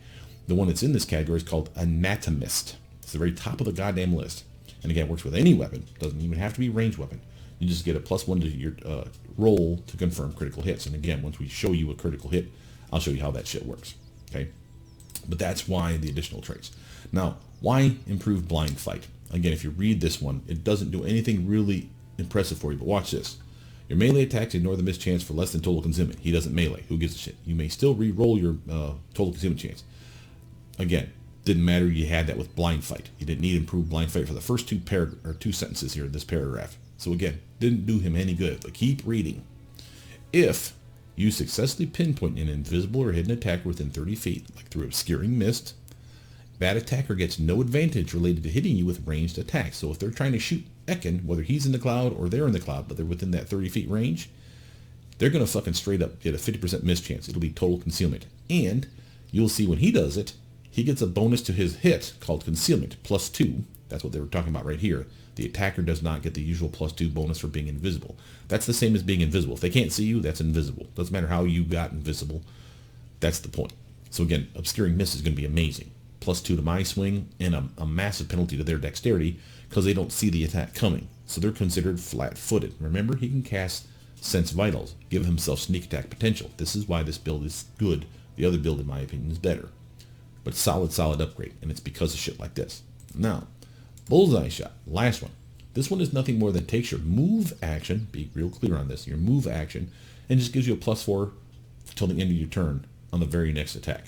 The one that's in this category is called Anatomist. It's the very top of the goddamn list. And again, it works with any weapon. Doesn't even have to be a ranged weapon. You just get a +1 to your roll to confirm critical hits. And again, once we show you a critical hit, I'll show you how that shit works. Okay? But that's why the additional traits. Now, why improve blind fight? Again, if you read this one, it doesn't do anything really impressive for you, but watch this. Your melee attacks ignore the mischance for less than total concealment. He doesn't melee. Who gives a shit? You may still re-roll your total concealment chance. Again, didn't matter. You had that with blind fight. You didn't need improved blind fight for the first 2 sentences here in this paragraph. So again, didn't do him any good, but keep reading. If you successfully pinpoint an invisible or hidden attacker within 30 feet, like through obscuring mist, that attacker gets no advantage related to hitting you with ranged attacks. So if they're trying to shoot Ekun, whether he's in the cloud or they're in the cloud, but they're within that 30 feet range, they're going to fucking straight up get a 50% miss chance. It'll be total concealment. And you'll see when he does it, he gets a bonus to his hit called concealment, +2. That's what they were talking about right here. The attacker does not get the usual +2 bonus for being invisible. That's the same as being invisible. If they can't see you, that's invisible. Doesn't matter how you got invisible. That's the point. So again, obscuring miss is going to be amazing. +2 to my swing and a massive penalty to their dexterity because they don't see the attack coming. So they're considered flat-footed. Remember, he can cast Sense Vitals, give himself sneak attack potential. This is why this build is good. The other build, in my opinion, is better. But solid upgrade, and it's because of shit like this. Now, Bullseye Shot, last one. This one is nothing more than takes your move action, be real clear on this, your move action, and just gives you a +4 till the end of your turn on the very next attack.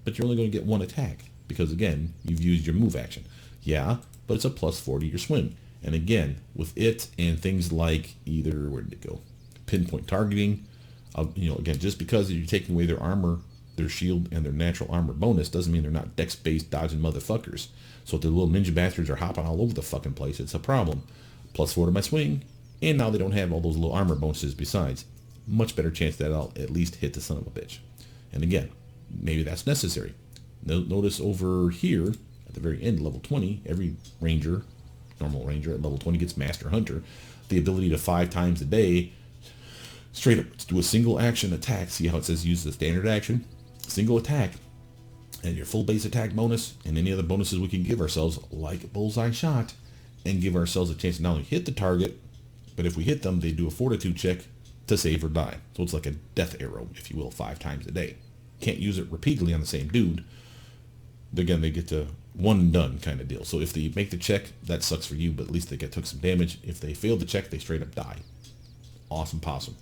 But you're only going to get one attack because, again, you've used your move action. Yeah, but it's a +4 to your swing. And again, with it and things like either, where did it go? Pinpoint targeting. Again, just because you're taking away their armor, their shield, and their natural armor bonus doesn't mean they're not dex-based dodging motherfuckers. So if the little ninja bastards are hopping all over the fucking place, it's a problem. +4 to my swing, and now they don't have all those little armor bonuses besides. Much better chance that I'll at least hit the son of a bitch. And again, maybe that's necessary. Notice over here, at the very end, level 20, every ranger, normal ranger at level 20 gets Master Hunter. The ability to 5 times a day, straight up do a single action attack. See how it says use the standard action? Single attack, and your full base attack bonus, and any other bonuses we can give ourselves, like Bullseye Shot, and give ourselves a chance to not only hit the target, but if we hit them, they do a fortitude check to save or die. So it's like a death arrow, if you will, 5 times a day. Can't use it repeatedly on the same dude. Again, they get to one and done kind of deal. So if they make the check, that sucks for you, but at least they took some damage. If they fail the check, they straight up die. Awesome possum.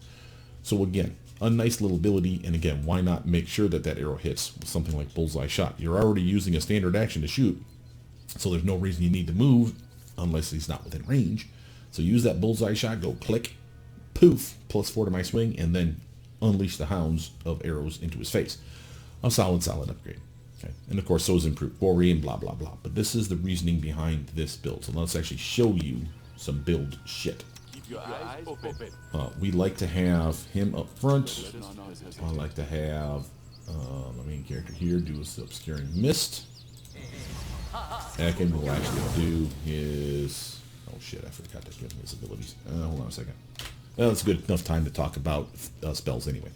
So again, a nice little ability, and again, why not make sure that that arrow hits with something like Bullseye Shot? You're already using a standard action to shoot, so there's no reason you need to move unless he's not within range. So use that Bullseye Shot, go click, poof, +4 to my swing, and then unleash the hounds of arrows into his face. A solid upgrade. Okay. And of course, so is improved quarry and blah, blah, blah. But this is the reasoning behind this build. So let's actually show you some build shit. Your eyes open. We like to have him up front. I like to have my main character here do his obscuring mist. Ekun will actually do his... Oh shit, I forgot to give him his abilities. Hold on a second. Well, it's good enough time to talk about spells anyway.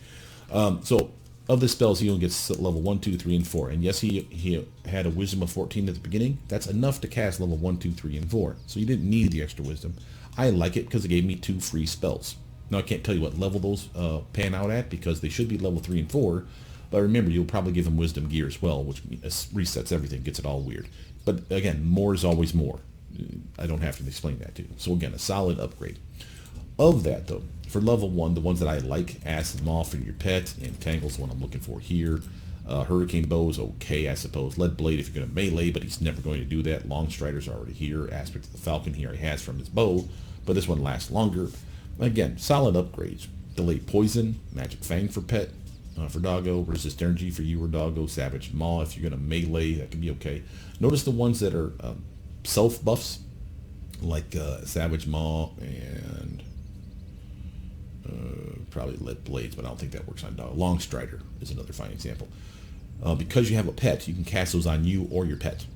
So, of the spells, he only gets level 1, 2, 3, and 4. And yes, he had a wisdom of 14 at the beginning. That's enough to cast level 1, 2, 3, and 4. So you didn't need the extra wisdom. I like it because it gave me 2 free spells. Now, I can't tell you what level those pan out at because they should be level 3 and 4. But remember, you'll probably give him wisdom gear as well, which resets everything, gets it all weird. But again, more is always more. I don't have to explain that to you. So again, a solid upgrade. Of that, though, for level 1, the ones that I like, Acid Maw for your pet, and Tangle's what I'm looking for here. Hurricane Bow is okay, I suppose. Lead Blade if you're going to melee, but he's never going to do that. Long Strider's already here. Aspect of the Falcon he already has from his bow, but this one lasts longer. Again, solid upgrades. Delayed Poison, Magic Fang for pet, for doggo, Resist Energy for you or doggo, Savage Maw if you're going to melee, that can be okay. Notice the ones that are self buffs, like Savage Maw and probably Lead Blades, but I don't think that works on dog. Long Strider is another fine example. Because you have a pet, you can cast those on you or your pet.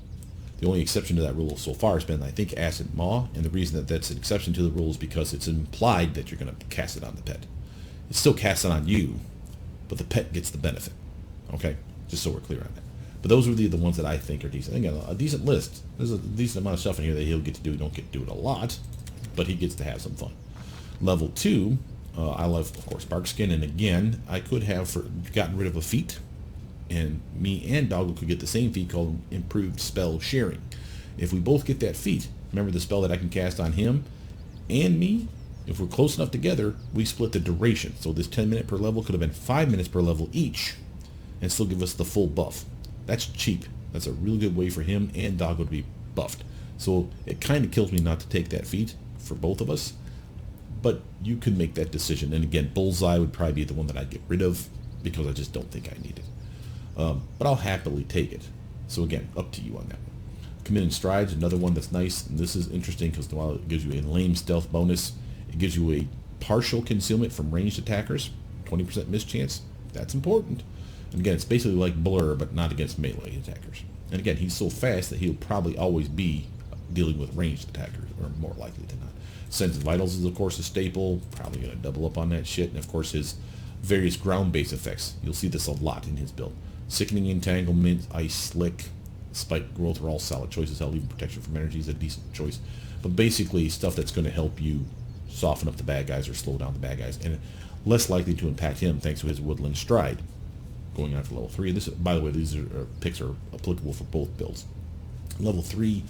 The only exception to that rule so far has been, I think, Acid Maw, and the reason that that's an exception to the rule is because it's implied that you're going to cast it on the pet. It's still cast on you, but the pet gets the benefit. Okay? Just so we're clear on that. But those are the ones that I think are decent. Again, a decent list. There's a decent amount of stuff in here that he'll get to do. He don't get to do it a lot, but he gets to have some fun. Level 2, I love, of course, Barkskin, and again, I could have gotten rid of a feat, and me and Doggo could get the same feat called Improved Spell Sharing. If we both get that feat, remember the spell that I can cast on him and me? If we're close enough together, we split the duration. So this 10 minute per level could have been 5 minutes per level each, and still give us the full buff. That's cheap. That's a really good way for him and Doggo to be buffed. So it kind of kills me not to take that feat for both of us, but you can make that decision. And again, Bullseye would probably be the one that I'd get rid of because I just don't think I need it. But I'll happily take it. So again, up to you on that one. Command and Stride's another one that's nice, and this is interesting because while it gives you a lame stealth bonus, it gives you a partial concealment from ranged attackers, 20% miss chance. That's important. And again, it's basically like Blur, but not against melee attackers. And again, he's so fast that he'll probably always be dealing with ranged attackers, or more likely to not. Sense of Vitals is, of course, a staple. Probably going to double up on that shit. And, of course, his various ground-based effects. You'll see this a lot in his build. Sickening Entanglement, Ice Slick, Spike Growth are all solid choices. Hell, even Protection from Energy is a decent choice. But basically, stuff that's going to help you soften up the bad guys or slow down the bad guys. And less likely to impact him thanks to his Woodland Stride. Going on for level 3. This, by the way, these picks are applicable for both builds. Level 3,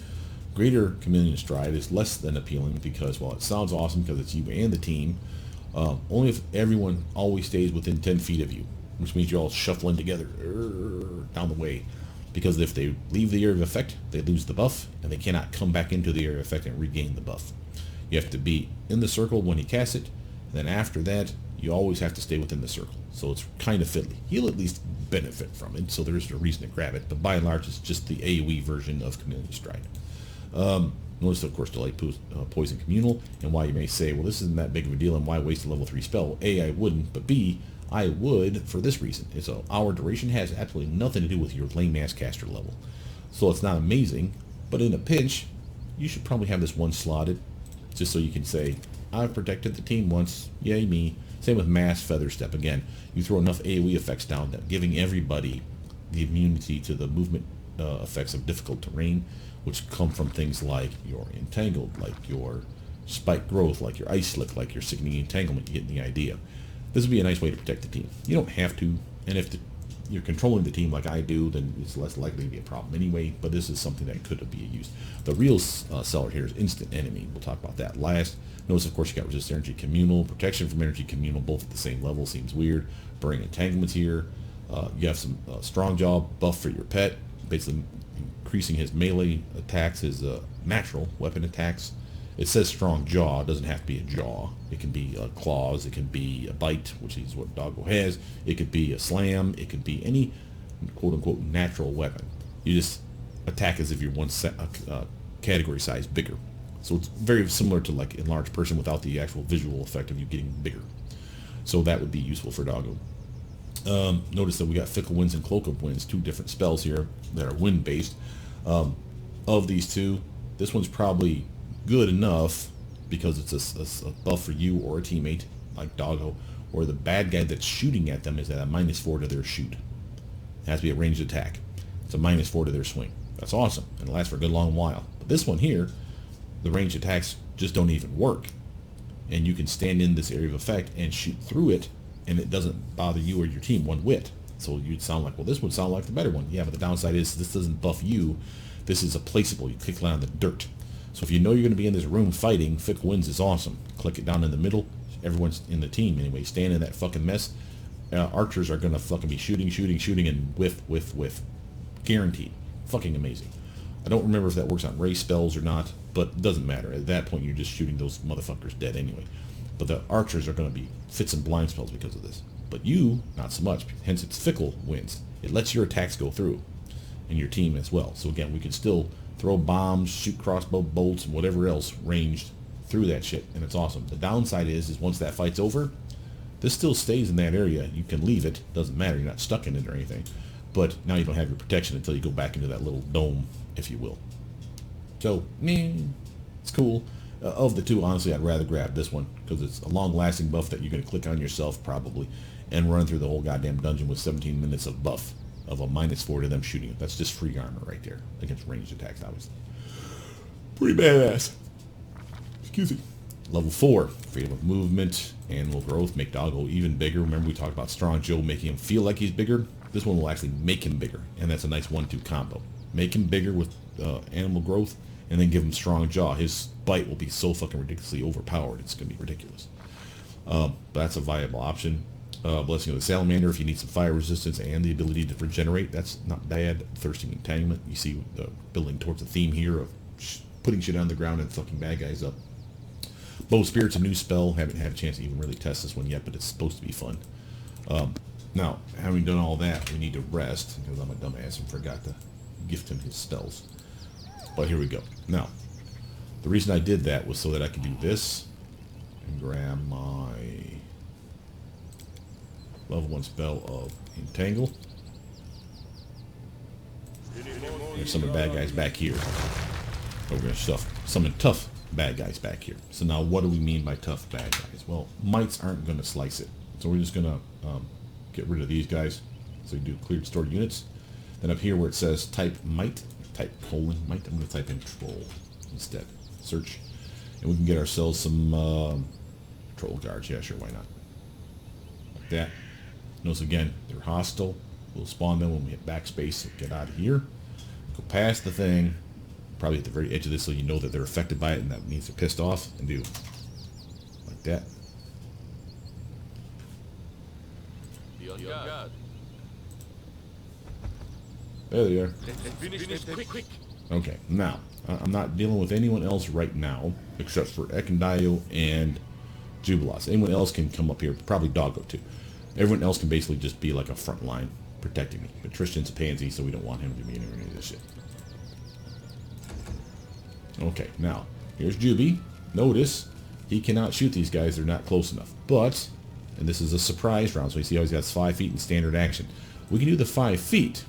Greater Chameleon Stride is less than appealing because, while it sounds awesome because it's you and the team, only if everyone always stays within 10 feet of you. which means you're all shuffling together down the way. Because if they leave the area of effect, they lose the buff, and they cannot come back into the area of effect and regain the buff. You have to be in the circle when he casts it, and then after that, you always have to stay within the circle. So it's kind of fiddly. He'll at least benefit from it, so there's a reason to grab it, but by and large, it's just the AoE version of Chameleon Stride. Notice, of course, delay poison communal, and why you may say, well, this isn't that big of a deal, and why waste a level 3 spell? A, I wouldn't, but B, I would for this reason. It's an hour duration, has absolutely nothing to do with your lame-ass caster level. So it's not amazing, but in a pinch, you should probably have this one slotted, just so you can say, I've protected the team once, yay me. Same with Mass Feather Step. Again, you throw enough AoE effects down that giving everybody the immunity to the movement effects of difficult terrain, which come from things like your Entangled, like your Spike Growth, like your Ice Slick, like your Sickening Entanglement. You get the idea. This would be a nice way to protect the team. You don't have to, and if you're controlling the team like I do, then it's less likely to be a problem anyway, but this is something that could be used. The real seller here is Instant Enemy. We'll talk about that last. Notice, of course, you got Resist Energy Communal, Protection from Energy Communal, both at the same level. Seems weird. Burning Entanglements here. You have some Strong Jaw buff for your pet, basically increasing his melee attacks, his natural weapon attacks. It says Strong Jaw. It doesn't have to be a jaw. It can be claws. It can be a bite, which is what Doggo has. It could be a slam. It could be any quote-unquote natural weapon. You just attack as if you're one category size bigger. So it's very similar to like Enlarged Person without the actual visual effect of you getting bigger. So that would be useful for Doggo. Notice that we got Fickle Winds and Cloak of Winds, two different spells here that are wind-based. Of these two, this one's probably good enough because it's a buff for you or a teammate like Doggo, or the bad guy that's shooting at them is at a -4 to their shoot. It has to be a ranged attack. It's a -4 to their swing. That's awesome, and it lasts for a good long while. But this one here, the ranged attacks just don't even work, and you can stand in this area of effect and shoot through it, and it doesn't bother you or your team one whit. So you'd sound like, well, this would sound like the better one. Yeah, but the downside is this doesn't buff you. This is a placeable. You click down on the dirt. So if you know you're going to be in this room fighting, Fickle Winds is awesome. Click it down in the middle. Everyone's in the team anyway. Stand in that fucking mess. Archers are going to fucking be shooting, and whiff. Guaranteed. Fucking amazing. I don't remember if that works on ray spells or not, but it doesn't matter. At that point, you're just shooting those motherfuckers dead anyway. But the archers are going to be fits and blind spells because of this. But you, not so much. Hence, it's Fickle Winds. It lets your attacks go through, and your team as well. So again, we can still throw bombs, shoot crossbow bolts, and whatever else ranged through that shit, and it's awesome. The downside is once that fight's over, this still stays in that area. You can leave it. Doesn't matter. You're not stuck in it or anything. But now you don't have your protection until you go back into that little dome, if you will. So, it's cool. Of the two, honestly, I'd rather grab this one because it's a long-lasting buff that you're going to click on yourself probably and run through the whole goddamn dungeon with 17 minutes of buff of a -4 to them shooting you. That's just free armor right there against ranged attacks, obviously. Pretty badass. Excuse me. Level 4, freedom of movement, animal growth, make Doggo even bigger. Remember we talked about Strong Joe making him feel like he's bigger? This one will actually make him bigger, and that's a nice 1-2 combo. Make him bigger with animal growth, and then give him Strong Jaw. His bite will be so fucking ridiculously overpowered, it's going to be ridiculous. But that's a viable option. Blessing of the Salamander, if you need some fire resistance and the ability to regenerate, that's not bad. Thirsting Entanglement, you see building towards the theme here of putting shit on the ground and fucking bad guys up. Bow Spirit's a new spell. Haven't had a chance to even really test this one yet, but it's supposed to be fun. Now, having done all that, we need to rest, because I'm a dumbass and forgot to gift him his spells. But here we go. Now, the reason I did that was so that I could do this and grab my level 1 spell of Entangle. There's some bad guys back here. We're going to summon tough bad guys back here. So now what do we mean by tough bad guys? Well, mites aren't going to slice it. So we're just going to get rid of these guys. So you do cleared stored units. Then up here where it says type mite, type :mite, I'm going to type in troll instead. Search. And we can get ourselves some troll guards. Yeah, sure, why not? Like that. Notice again, they're hostile. We'll spawn them when we hit backspace. So get out of here. Go past the thing. Probably at the very edge of this so you know that they're affected by it and that means they're pissed off. And do like that. There they are. Let's finish this quick. Okay, now, I'm not dealing with anyone else right now, except for Ekundayo and Jubilos. Anyone else can come up here, probably Doggo too. Everyone else can basically just be like a front line protecting me. But Tristan's a pansy, so we don't want him to be in any of this shit. Okay, now, here's Juby. Notice, he cannot shoot these guys, they're not close enough. But, and this is a surprise round, so you see how he's got 5 feet in standard action. We can do the 5 feet.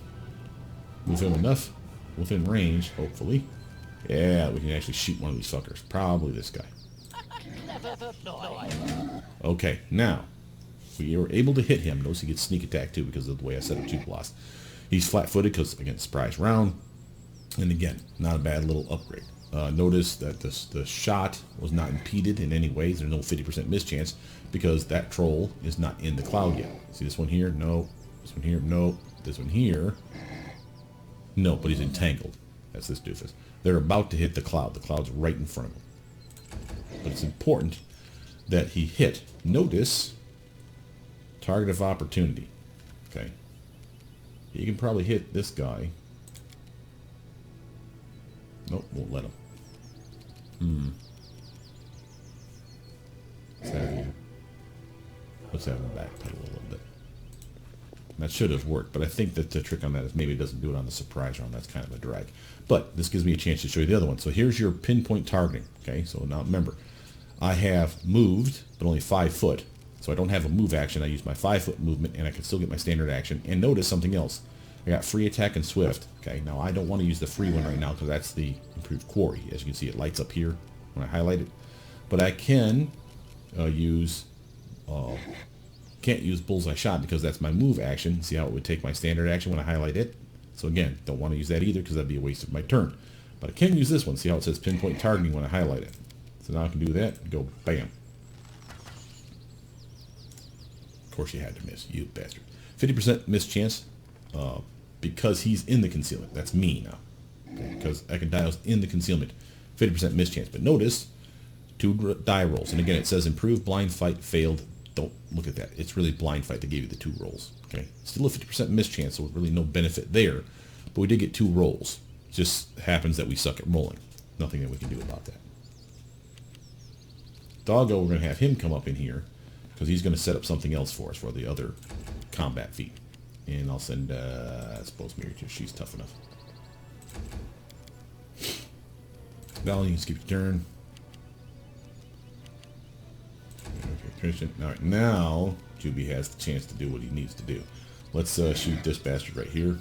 Move him enough within range, hopefully. Yeah, we can actually shoot one of these fuckers. Probably this guy. Okay, now, we were able to hit him. Notice he gets sneak attack too because of the way I set up Jubilos. He's flat-footed because, again, surprise round. And again, not a bad little upgrade. Notice that the shot was not impeded in any way. There's no 50% mischance because that troll is not in the cloud yet. See this one here? No. This one here? No. This one here? No, but he's entangled. That's this doofus. They're about to hit the cloud. The cloud's right in front of him. But it's important that he hit. Notice target of opportunity. Okay. He can probably hit this guy. Nope, won't let him. Let's have him backpedal a little bit. That should have worked, but I think that the trick on that is maybe it doesn't do it on the surprise round. That's kind of a drag. But this gives me a chance to show you the other one. So here's your pinpoint targeting. Okay, so now remember, I have moved, but only 5 foot. So I don't have a move action. I use my 5-foot movement, and I can still get my standard action. And notice something else. I got free attack and swift. Okay, now I don't want to use the free one right now because that's the improved quarry. As you can see, it lights up here when I highlight it. But I can can't use Bullseye Shot because that's my move action. See how it would take my standard action when I highlight it? So again, don't want to use that either because that'd be a waste of my turn. But I can use this one. See how it says pinpoint targeting when I highlight it? So now I can do that and go bam. Of course you had to miss, you bastard. 50% miss chance because he's in the concealment. That's me now. Okay, because Ekundayo's in the concealment. 50% miss chance. But notice, 2 die rolls. And again, it says improved blind fight failed. Don't look at that. It's really blind fight that gave you the 2 rolls. Okay, still a 50% miss chance, so really no benefit there. But we did get 2 rolls. It just happens that we suck at rolling. Nothing that we can do about that. Doggo, we're going to have him come up in here because he's going to set up something else for us for the other combat feat. And I'll send, I suppose, Mary too. She's tough enough. Val, you can skip your turn. Alright, now Juby has the chance to do what he needs to do. Let's shoot this bastard right here.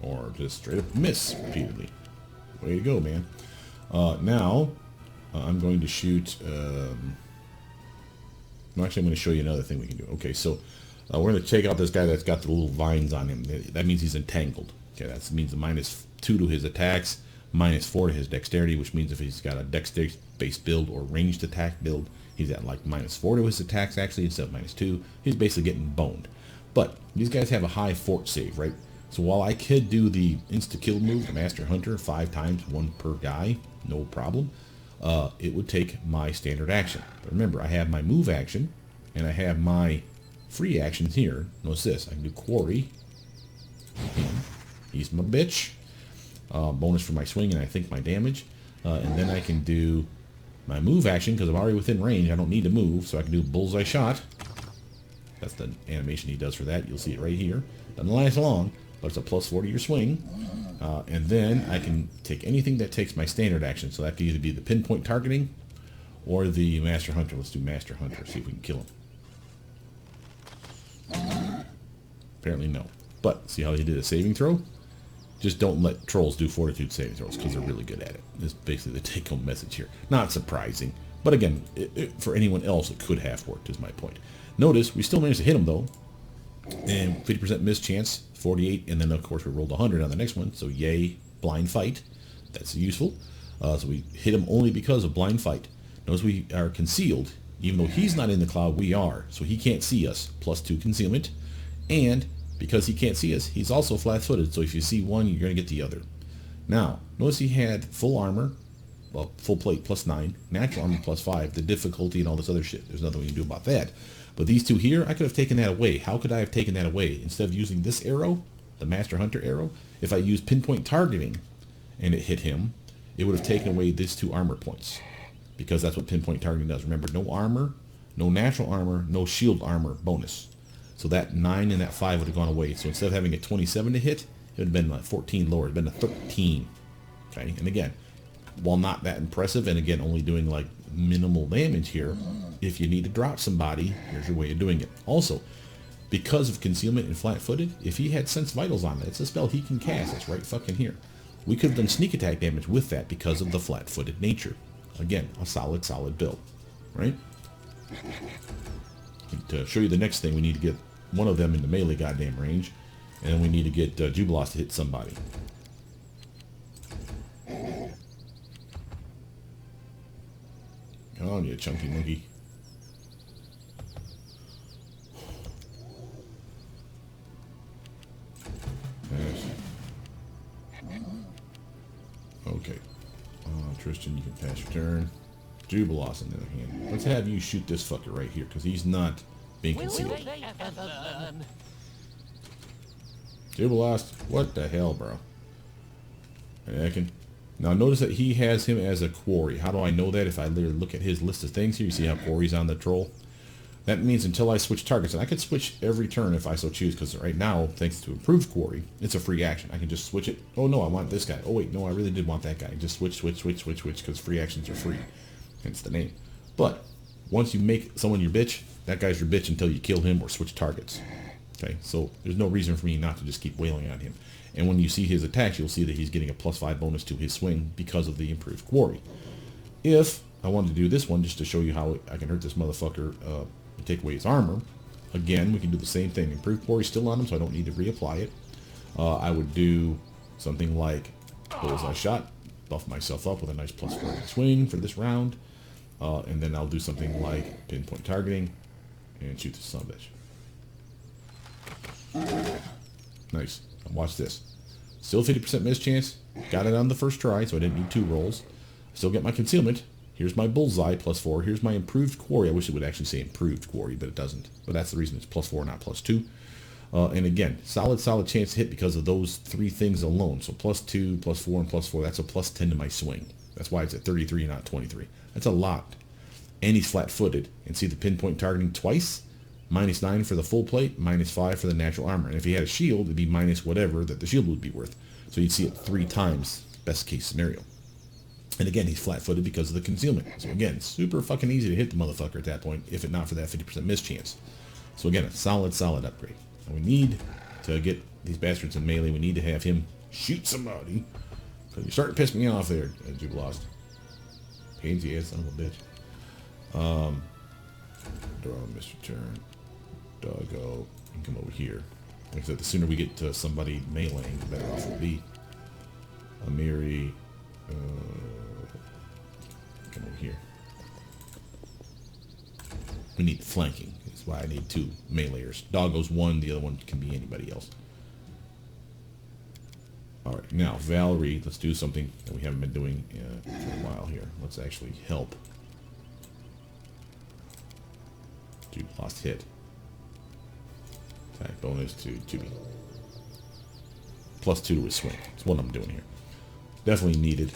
Or just straight up miss repeatedly. Way to go, man. Now, I'm going to shoot... no, actually, I'm going to show you another thing we can do. Okay, so we're going to take out this guy that's got the little vines on him. That means he's entangled. Okay, that means a -2 to his attacks, -4 to his dexterity, which means if he's got a dexterity-based build or ranged attack build, he's at like -4 to his attacks actually instead of -2. He's basically getting boned. But these guys have a high fort save, right? So while I could do the insta-kill move, the Master Hunter, 5 times, 1 per guy, no problem, it would take my standard action. But remember, I have my move action, and I have my free actions here. Notice this. I can do quarry. He's my bitch. Bonus for my swing and I think my damage. And then I can do my move action because I'm already within range. I don't need to move, so I can do Bullseye Shot. That's the animation he does for that. You'll see it right here. Doesn't last long, but it's a +4 to your swing. And then I can take anything that takes my standard action. So that could either be the pinpoint targeting or the Master Hunter. Let's do Master Hunter, see if we can kill him. Apparently no. But see how he did a saving throw? Just don't let trolls do fortitude saving throws because they're really good at it. That's basically the take-home message here. Not surprising. But again, for anyone else, it could have worked, is my point. Notice, we still managed to hit him, though. And 50% miss chance, 48. And then, of course, we rolled 100 on the next one. So, yay, blind fight. That's useful. So we hit him only because of blind fight. Notice we are concealed. Even though he's not in the cloud, we are. So he can't see us. +2 concealment. And because he can't see us, he's also flat-footed. So if you see one, you're going to get the other. Now, notice he had full armor, full plate +9, natural armor +5, the difficulty and all this other shit. There's nothing we can do about that. But these two here, I could have taken that away. How could I have taken that away? Instead of using this arrow, the Master Hunter arrow, if I used pinpoint targeting and it hit him, it would have taken away these 2 armor points. Because that's what pinpoint targeting does. Remember, no armor, no natural armor, no shield armor bonus. So that 9 and that 5 would have gone away. So instead of having a 27 to hit, it would have been like 14 lower. It would have been a 13. Okay, and again, while not that impressive, and again, only doing like minimal damage here, if you need to drop somebody, here's your way of doing it. Also, because of concealment and flat-footed, if he had Sense Vitals on that, it's a spell he can cast. It's right fucking here. We could have done sneak attack damage with that because of the flat-footed nature. Again, a solid build, right? To show you the next thing, we need to get one of them in the melee goddamn range, and then we need to get Jubilos to hit somebody. Come on, you chunky monkey. Yes. Okay. Tristan, you can pass your turn. Jubilos, on the other hand. Let's have you shoot this fucker right here, because he's not being concealed. Jubilos, what the hell, bro? Ekun. Now notice that he has him as a quarry. How do I know that? If I literally look at his list of things here, you see how quarry's on the troll? That means until I switch targets, and I could switch every turn if I so choose, because right now, thanks to improved quarry, it's a free action. I can just switch it. Oh no, I want this guy. Oh wait, no, I really did want that guy. Just switch, because free actions are free. Hence the name. But once you make someone your bitch, that guy's your bitch until you kill him or switch targets. Okay, so there's no reason for me not to just keep wailing on him. And when you see his attacks, you'll see that he's getting a +5 bonus to his swing because of the improved quarry. If I wanted to do this one just to show you how I can hurt this motherfucker and take away his armor, again, we can do the same thing. Improved quarry still on him, so I don't need to reapply it. I would do something like Bullseye Shot, buff myself up with a nice +4 swing for this round, and then I'll do something like pinpoint targeting and shoot this son of a bitch. Nice. Now watch this. Still 50% miss chance. Got it on the first try, so I didn't need 2 rolls. Still get my concealment. Here's my bullseye, +4. Here's my improved quarry. I wish it would actually say improved quarry, but it doesn't. But that's the reason it's +4, not +2. And again, solid chance to hit because of those 3 things alone. So +2, +4, and +4. That's a +10 to my swing. That's why it's at 33, not 23. That's a lot. And he's flat-footed. And see the pinpoint targeting twice? -9 for the full plate, -5 for the natural armor. And if he had a shield, it'd be minus whatever that the shield would be worth. So you'd see it 3 times, best case scenario. And again, he's flat-footed because of the concealment. So again, super fucking easy to hit the motherfucker at that point, if it not for that 50% miss chance. So again, a solid upgrade. And we need to get these bastards in melee. We need to have him shoot somebody. Because you're starting to piss me off there, as you've lost. Pansy ass son of a bitch. Draw Mr. Turn. Doggo. And come over here. Like I said, the sooner we get to somebody meleeing, the better off we'll be. Amiri. Come over here. We need flanking. That's why I need 2 meleeers. Doggo's 1, the other one can be anybody else. Alright, now Valerie, let's do something that we haven't been doing for a while here. Let's actually help. Dude, lost hit. Attack bonus to 2B. +2 to his swing. That's what I'm doing here. Definitely needed.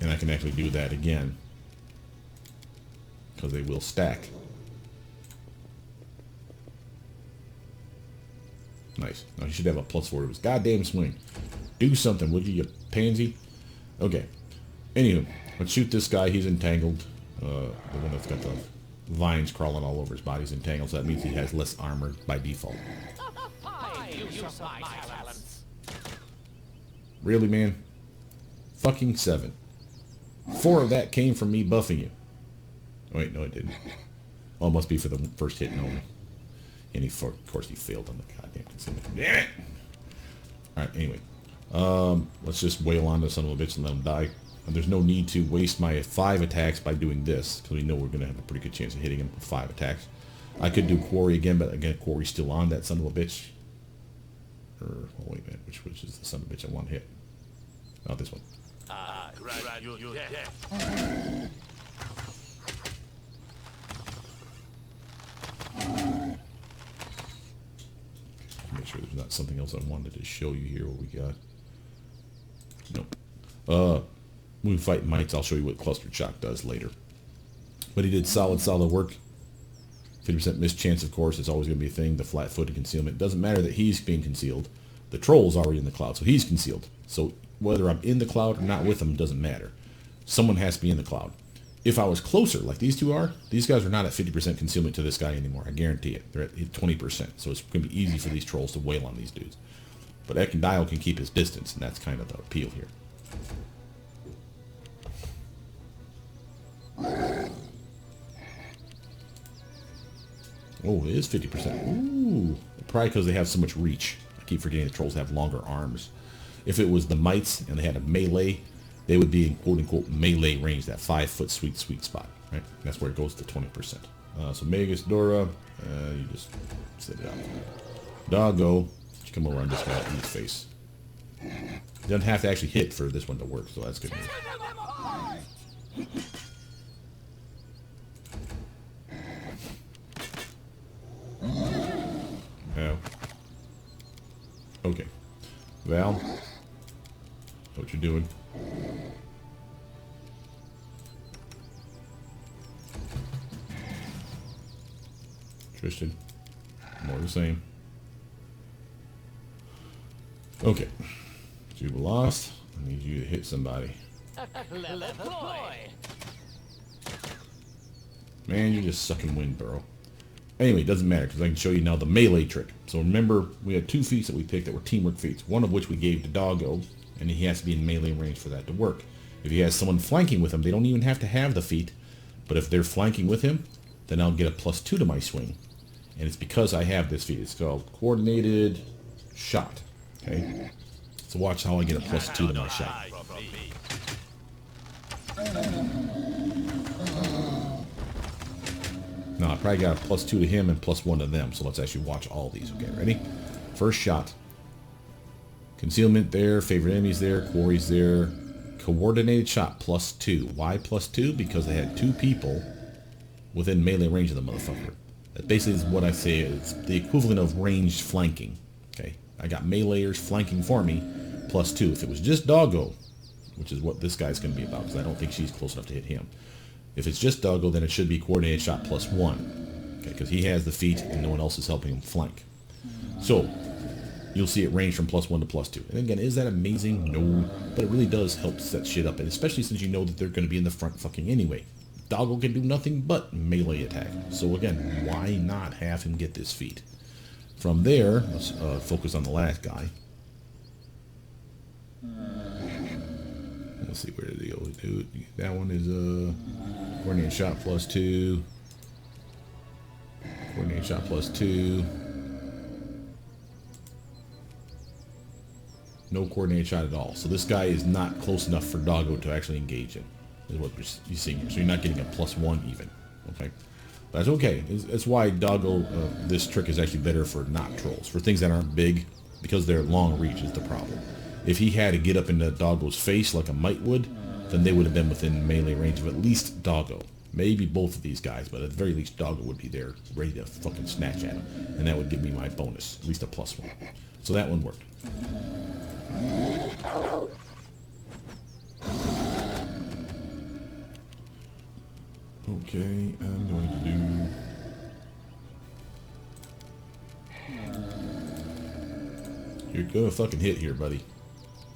And I can actually do that again. Because they will stack. Nice. Now he should have a +4 to his goddamn swing. Do something, would you, you pansy? Okay. Anywho, let's shoot this guy. He's entangled. The one that's got the vines crawling all over his body is entangled, so that means he has less armor by default. Really, man? Fucking 7. 4 of that came from me buffing you. Oh, wait, no it didn't. Oh, it must be for the first hit and only. And of course he failed on the goddamn concealment. Damn it! Alright, anyway. Let's just wail on this son of a bitch and let him die. And there's no need to waste my 5 attacks by doing this, because we know we're going to have a pretty good chance of hitting him with 5 attacks. I could do quarry again, but again, quarry's still on that son of a bitch. Oh, wait a minute. Which is the son of a bitch I want to hit? Oh, this one. Make sure there's not something else I wanted to show you here. What we got? Nope. When we fight mites, I'll show you what clustered shock does later. But he did solid work. 50% miss chance, of course, is always going to be a thing. The flat-footed concealment. It doesn't matter that he's being concealed. The troll's already in the cloud, so he's concealed. So whether I'm in the cloud or not with him doesn't matter. Someone has to be in the cloud. If I was closer, like these two are, these guys are not at 50% concealment to this guy anymore. I guarantee it. They're at 20%. So it's going to be easy for these trolls to wail on these dudes. But Ekundayo can keep his distance, and that's kind of the appeal here. Oh, it is 50%. Ooh. Probably because they have so much reach. I keep forgetting the trolls have longer arms. If it was the mites and they had a melee, they would be in quote-unquote melee range, that 5-foot sweet spot, right? That's where it goes to 20%. So Magus, Dora, you just set it out. Doggo, just come over and just got in his face. You doesn't have to actually hit for this one to work, so that's good news. Oh. Okay. Val, what you're doing? Tristan, more the same. Okay. You lost. I need you to hit somebody. Man, you're just sucking wind, bro. Anyway, it doesn't matter because I can show you now the melee trick. So remember, we had 2 feats that we picked that were teamwork feats. One of which we gave to Doggo, and he has to be in melee range for that to work. If he has someone flanking with him, they don't even have to have the feat. But if they're flanking with him, then I'll get a +2 to my swing. And it's because I have this feat. It's called Coordinated Shot. Okay? So watch how I get a +2 to my shot. No, I probably got a +2 to him and +1 to them. So let's actually watch all these. Okay, ready? First shot. Concealment there. Favorite enemies there. Quarries there. Coordinated shot +2. Why +2? Because they had 2 people within melee range of the motherfucker. That basically is what I say is the equivalent of ranged flanking. Okay, I got meleeers flanking for me +2. If it was just Doggo, which is what this guy's going to be about, because I don't think she's close enough to hit him. If it's just Doggo, then it should be coordinated shot +1. Okay, because he has the feat and no one else is helping him flank. So you'll see it range from +1 to +2. And again, is that amazing? No, but it really does help set shit up, and especially since you know that they're going to be in the front fucking anyway. Doggo can do nothing but melee attack. So again, why not have him get this feat? From there, let's focus on the last guy. Let's see, where did he go? Dude, that one is coordinated shot +2. Coordinated shot +2. No coordinated shot at all. So this guy is not close enough for Doggo to actually engage in. Is what you're seeing here. So you're not getting a +1 even. Okay, but that's okay. That's why Doggo, this trick is actually better for not trolls, for things that aren't big, because they're long reach is the problem. If he had to get up into Doggo's face like a mite would, then they would have been within melee range of at least Doggo. Maybe both of these guys, but at the very least Doggo would be there, ready to fucking snatch at him, and that would give me my bonus, at least a +1. So that one worked. Okay, I'm going to do... You're gonna fucking hit here, buddy.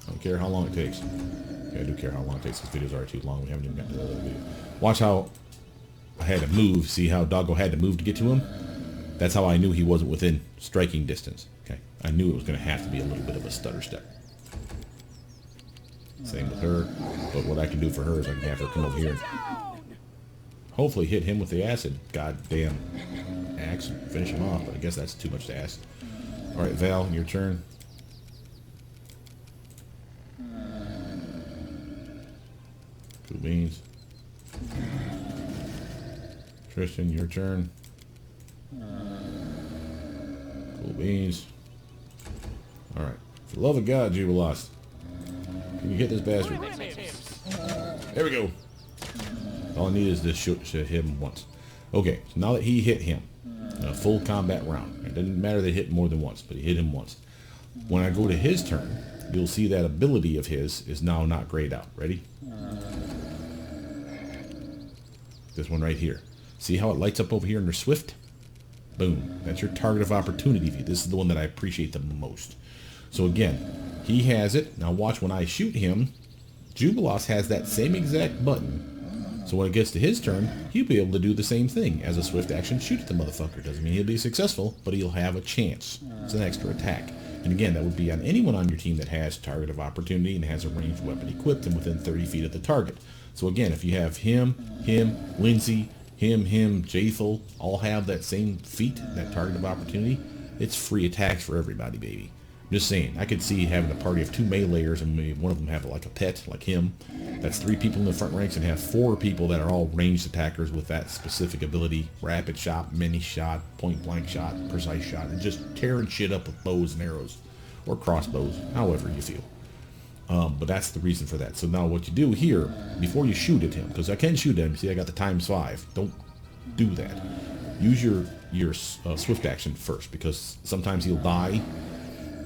I don't care how long it takes. Okay, I do care how long it takes. These videos are too long. We haven't even gotten to the other video. Watch how I had to move. See how Doggo had to move to get to him? That's how I knew he wasn't within striking distance. Okay, I knew it was going to have to be a little bit of a stutter step. Same with her. But what I can do for her is I can have her come over here and hopefully hit him with the acid. Goddamn axe and finish him off. But I guess that's too much to ask. Alright, Val, your turn. Cool beans. Tristan, your turn. Cool beans. Alright. For the love of God, Jubilost. Can you hit this bastard? There we go. All I need is to hit him once. Okay, so now that he hit him in a full combat round, it doesn't matter that he hit more than once, but he hit him once. When I go to his turn, you'll see that ability of his is now not grayed out. Ready? This one right here. See how it lights up over here under Swift? Boom. That's your target of opportunity view. This is the one that I appreciate the most. So again, he has it. Now watch when I shoot him, Jubilos has that same exact button. So when it gets to his turn, he'll be able to do the same thing as a swift action shoot at the motherfucker. Doesn't mean he'll be successful, but he'll have a chance. It's an extra attack. And again, that would be on anyone on your team that has target of opportunity and has a ranged weapon equipped and within 30 feet of the target. So again, if you have him, Lindsay, him, Jathel, all have that same feat, that target of opportunity, it's free attacks for everybody, baby. Just saying, I could see having a party of 2 meleeers and maybe one of them have like a pet, like him. That's 3 people in the front ranks and have 4 people that are all ranged attackers with that specific ability. Rapid shot, mini shot, point blank shot, precise shot, and just tearing shit up with bows and arrows. Or crossbows, however you feel. But that's the reason for that. So now what you do here, before you shoot at him, because I can shoot at him, see I got the ×5. Don't do that. Use your swift action first, because sometimes he'll die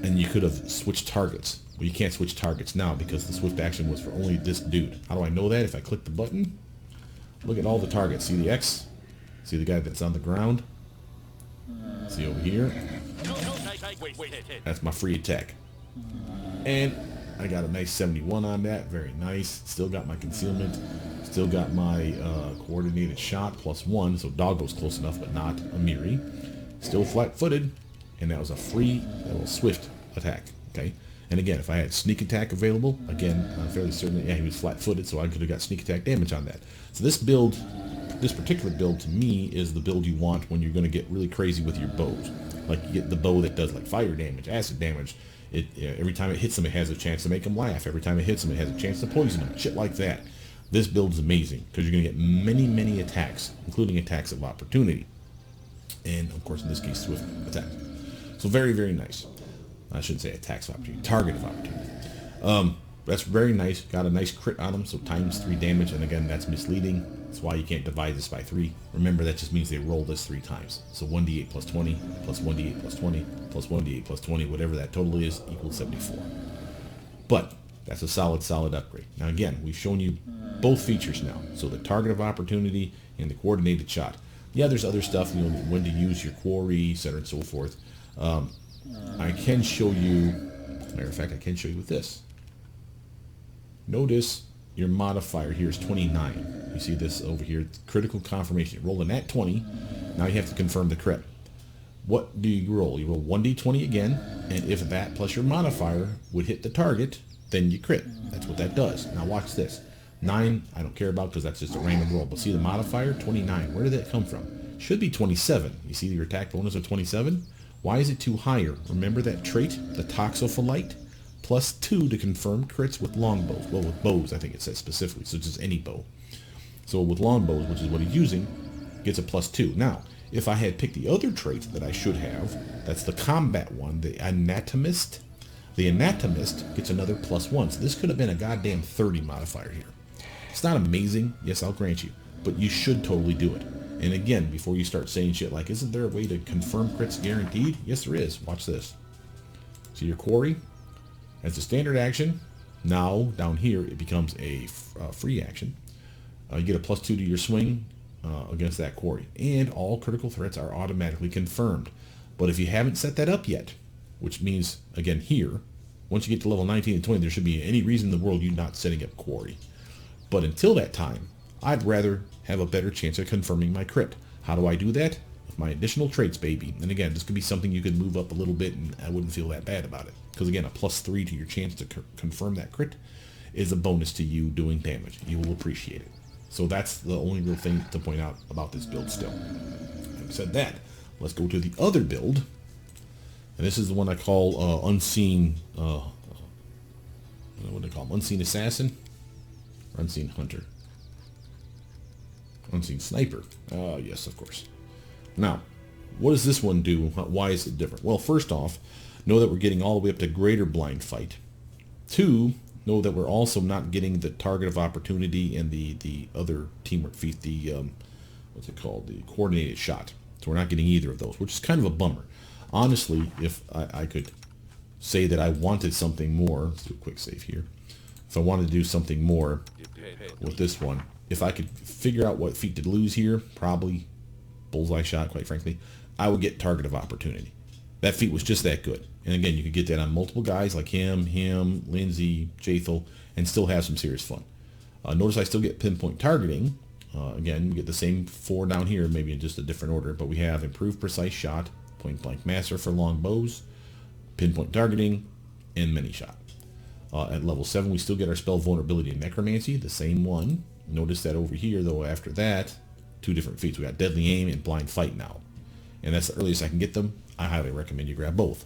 and you could have switched targets. Well, you can't switch targets now because the swift action was for only this dude. How do I know that? If I click the button, look at all the targets. See the X? See the guy that's on the ground? See over here? That's my free attack. And I got a nice 71 on that. Very nice. Still got my concealment. Still got my coordinated shot +1. So Doggo's close enough, but not a Miri. Still flat-footed. And that was a free little swift attack. Okay. And again, if I had sneak attack available, again, I'm fairly certain that, yeah, he was flat-footed, so I could have got sneak attack damage on that. So this build, this particular build to me is the build you want when you're going to get really crazy with your bows. Like you get the bow that does like fire damage, acid damage. Every time it hits them, it has a chance to make them laugh. Every time it hits them, it has a chance to poison them. Shit like that. This build is amazing because you're going to get many attacks, including attacks of opportunity. And of course, in this case, swift attacks. So very nice. I shouldn't say attacks of opportunity, target of opportunity. That's very nice. Got a nice crit on them, so ×3 damage. And again, that's misleading. That's why you can't divide this by 3. Remember, that just means they roll this 3 times. So 1d8 + 20, plus 1d8 + 20, plus 1d8 + 20, whatever that total is, equals 74. But that's a solid upgrade. Now again, we've shown you both features now. So the target of opportunity and the coordinated shot. Yeah, there's other stuff, you know, when to use your quarry, etc. and so forth. I can show you, matter of fact, I can show you with this. Notice your modifier here is 29. You see this over here, critical confirmation. Roll a nat 20. Now you have to confirm the crit. What do you roll? You roll 1d20 again, and if that plus your modifier would hit the target, then you crit. That's what that does. Now watch this. 9, I don't care about because that's just a random roll. But see the modifier? 29. Where did that come from? Should be 27. You see your attack bonus of 27? Why is it 2 higher? Remember that trait, the Toxopholite? +2 to confirm crits with longbows. Well, with bows, I think it says specifically, so just any bow. So with longbows, which is what he's using, gets a +2. Now, if I had picked the other trait that I should have, that's the combat one, the Anatomist. The Anatomist gets another +1. So this could have been a goddamn 30 modifier here. It's not amazing, yes, I'll grant you, but you should totally do it. And again, before you start saying shit like, isn't there a way to confirm crits guaranteed? Yes, there is. Watch this. See your quarry? As a standard action, now down here it becomes a free action. You get a +2 to your swing against that quarry. And all critical threats are automatically confirmed. But if you haven't set that up yet, which means, again, here, once you get to level 19 and 20, there should be any reason in the world you're not setting up quarry. But until that time, I'd rather have a better chance of confirming my crit. How do I do that? With my additional traits, baby. And again, this could be something you could move up a little bit and I wouldn't feel that bad about it. Because again, a +3 to your chance to confirm that crit is a bonus to you doing damage. You will appreciate it. So that's the only real thing to point out about this build still. Having said that, let's go to the other build. And this is the one I call Unseen, what do they call them? Unseen Assassin? Or Unseen Hunter? Unseen Sniper. Yes, of course. Now, what does this one do? Why is it different? Well, first off, know that we're getting all the way up to Greater Blind Fight. 2, know that we're also not getting the target of opportunity and the other teamwork feat, the what's it called, the coordinated shot. So we're not getting either of those, which is kind of a bummer. Honestly, if I could say that I wanted something more, let's do a quick save here. If I wanted to do something more with this one, if I could figure out what feat to lose here, probably Bullseye Shot, quite frankly, I would get target of opportunity. That feat was just that good. And again, you could get that on multiple guys like him, Lindsay, Jathel, and still have some serious fun. Notice I still get pinpoint targeting. Again, we get the same 4 down here, maybe in just a different order, but we have improved precise shot, point blank master for long bows, pinpoint targeting, and many shot. At level 7, we still get our spell vulnerability and necromancy, the same one. Notice that over here, though, after that, 2 different feats. We got deadly aim and blind fight now. And that's the earliest I can get them. I highly recommend you grab both.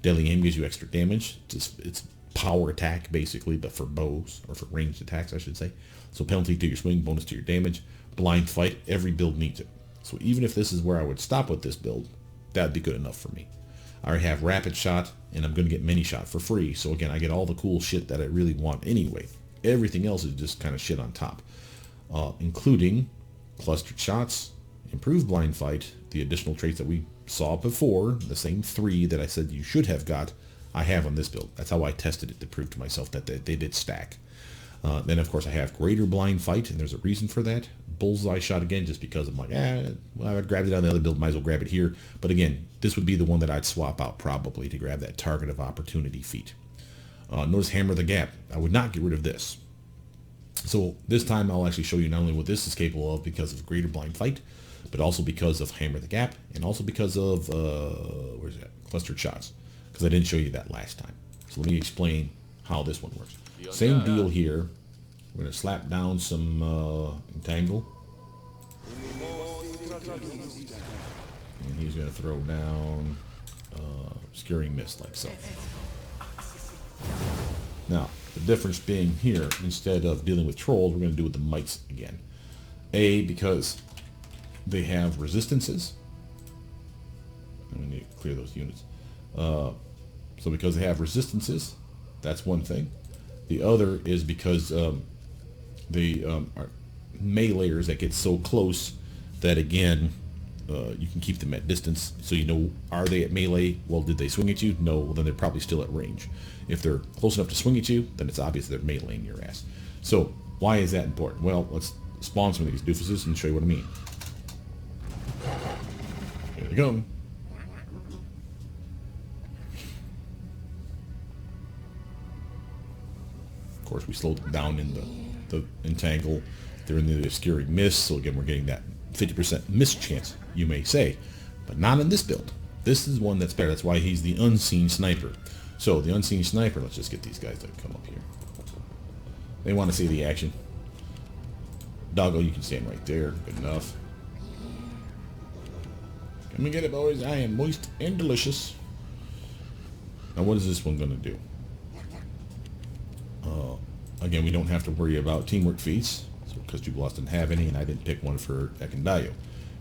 Deadly aim gives you extra damage. It's power attack, basically, but for bows, or for ranged attacks, I should say. So penalty to your swing, bonus to your damage. Blind fight, every build needs it. So even if this is where I would stop with this build, that'd be good enough for me. I already have rapid shot, and I'm going to get many shot for free. So again, I get all the cool shit that I really want anyway. Everything else is just kind of shit on top, including clustered shots, improved blind fight, the additional traits that we saw before, the same 3 that I said you should have got, I have on this build. That's how I tested it, to prove to myself that they did stack. Then of course I have greater blind fight, and there's a reason for that. Bullseye Shot again, just because I'm like, well, I grabbed it on the other build, might as well grab it here. But again, this would be the one that I'd swap out probably to grab that target of opportunity feat. Notice Hammer the Gap. I would not get rid of this. So this time I'll actually show you not only what this is capable of because of greater blind fight, but also because of Hammer the Gap, and also because of, where's that? Clustered shots, because I didn't show you that last time. So let me explain how this one works. Same deal here. We're going to slap down some Entangle. And he's going to throw down Obscuring Mist like so. Now, the difference being here, instead of dealing with trolls, we're going to do with the mites again. Because they have resistances. I need to clear those units. So because they have resistances, that's one thing. The other is because they are meleeers that get so close that, again, you can keep them at distance. So you know, are they at melee? Well, did they swing at you? No. Well, then they're probably still at range. If they're close enough to swing at you, then it's obvious they're meleeing your ass. So why is that important? Well, let's spawn some of these doofuses and show you what I mean. Here they go. Of course, we slowed them down in the Entangle. They're in the Obscuring Mist, so again, we're getting that 50% miss chance, you may say. But not in this build. This is one that's better. That's why he's the Unseen Sniper. So, the Unseen Sniper, let's just get these guys to come up here. They want to see the action. Doggo, you can stand right there. Good enough. Come and get it, boys. I am moist and delicious. Now, what is this one going to do? Again, we don't have to worry about teamwork feats, because Jubilost didn't have any, and I didn't pick one for Ekundayo.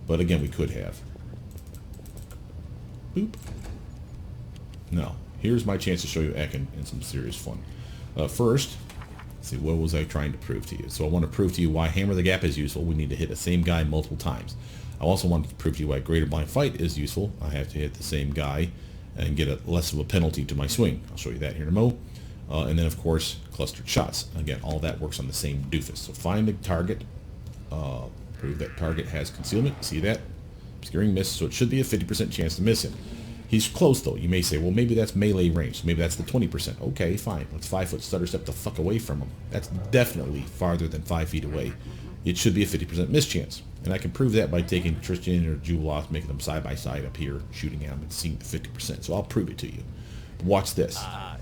But again, we could have. Boop. Now, here's my chance to show you Ekun in some serious fun. First, let's see, what was I trying to prove to you? So I want to prove to you why Hammer the Gap is useful. We need to hit the same guy multiple times. I also want to prove to you why Greater Blind Fight is useful. I have to hit the same guy and get less of a penalty to my swing. I'll show you that here in a mo. And then, of course, clustered shots. Again, all that works on the same doofus. So find the target. Prove that target has concealment. See that? Obscuring Mist. So it should be a 50% chance to miss him. He's close, though. You may say, well, maybe that's melee range. Maybe that's the 20%. Okay, fine. Let's 5-foot stutter step the fuck away from him. That's definitely farther than 5 feet away. It should be a 50% miss chance. And I can prove that by taking Tristan or Jubilost, making them side by side up here, shooting at them and seeing the 50%. So I'll prove it to you. Watch this. That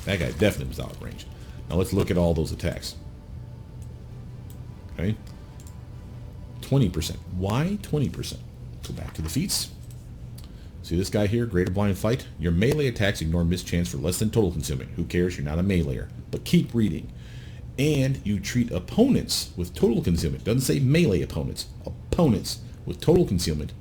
guy definitely was out of range. Now let's look at all those attacks. Okay. 20%. Why 20%? Go back to the feats. See this guy here, Greater Blind Fight? Your melee attacks ignore miss chance for less than total concealment. Who cares? You're not a meleeer. But keep reading. And you treat opponents with total concealment. Doesn't say melee opponents. Opponents with total concealment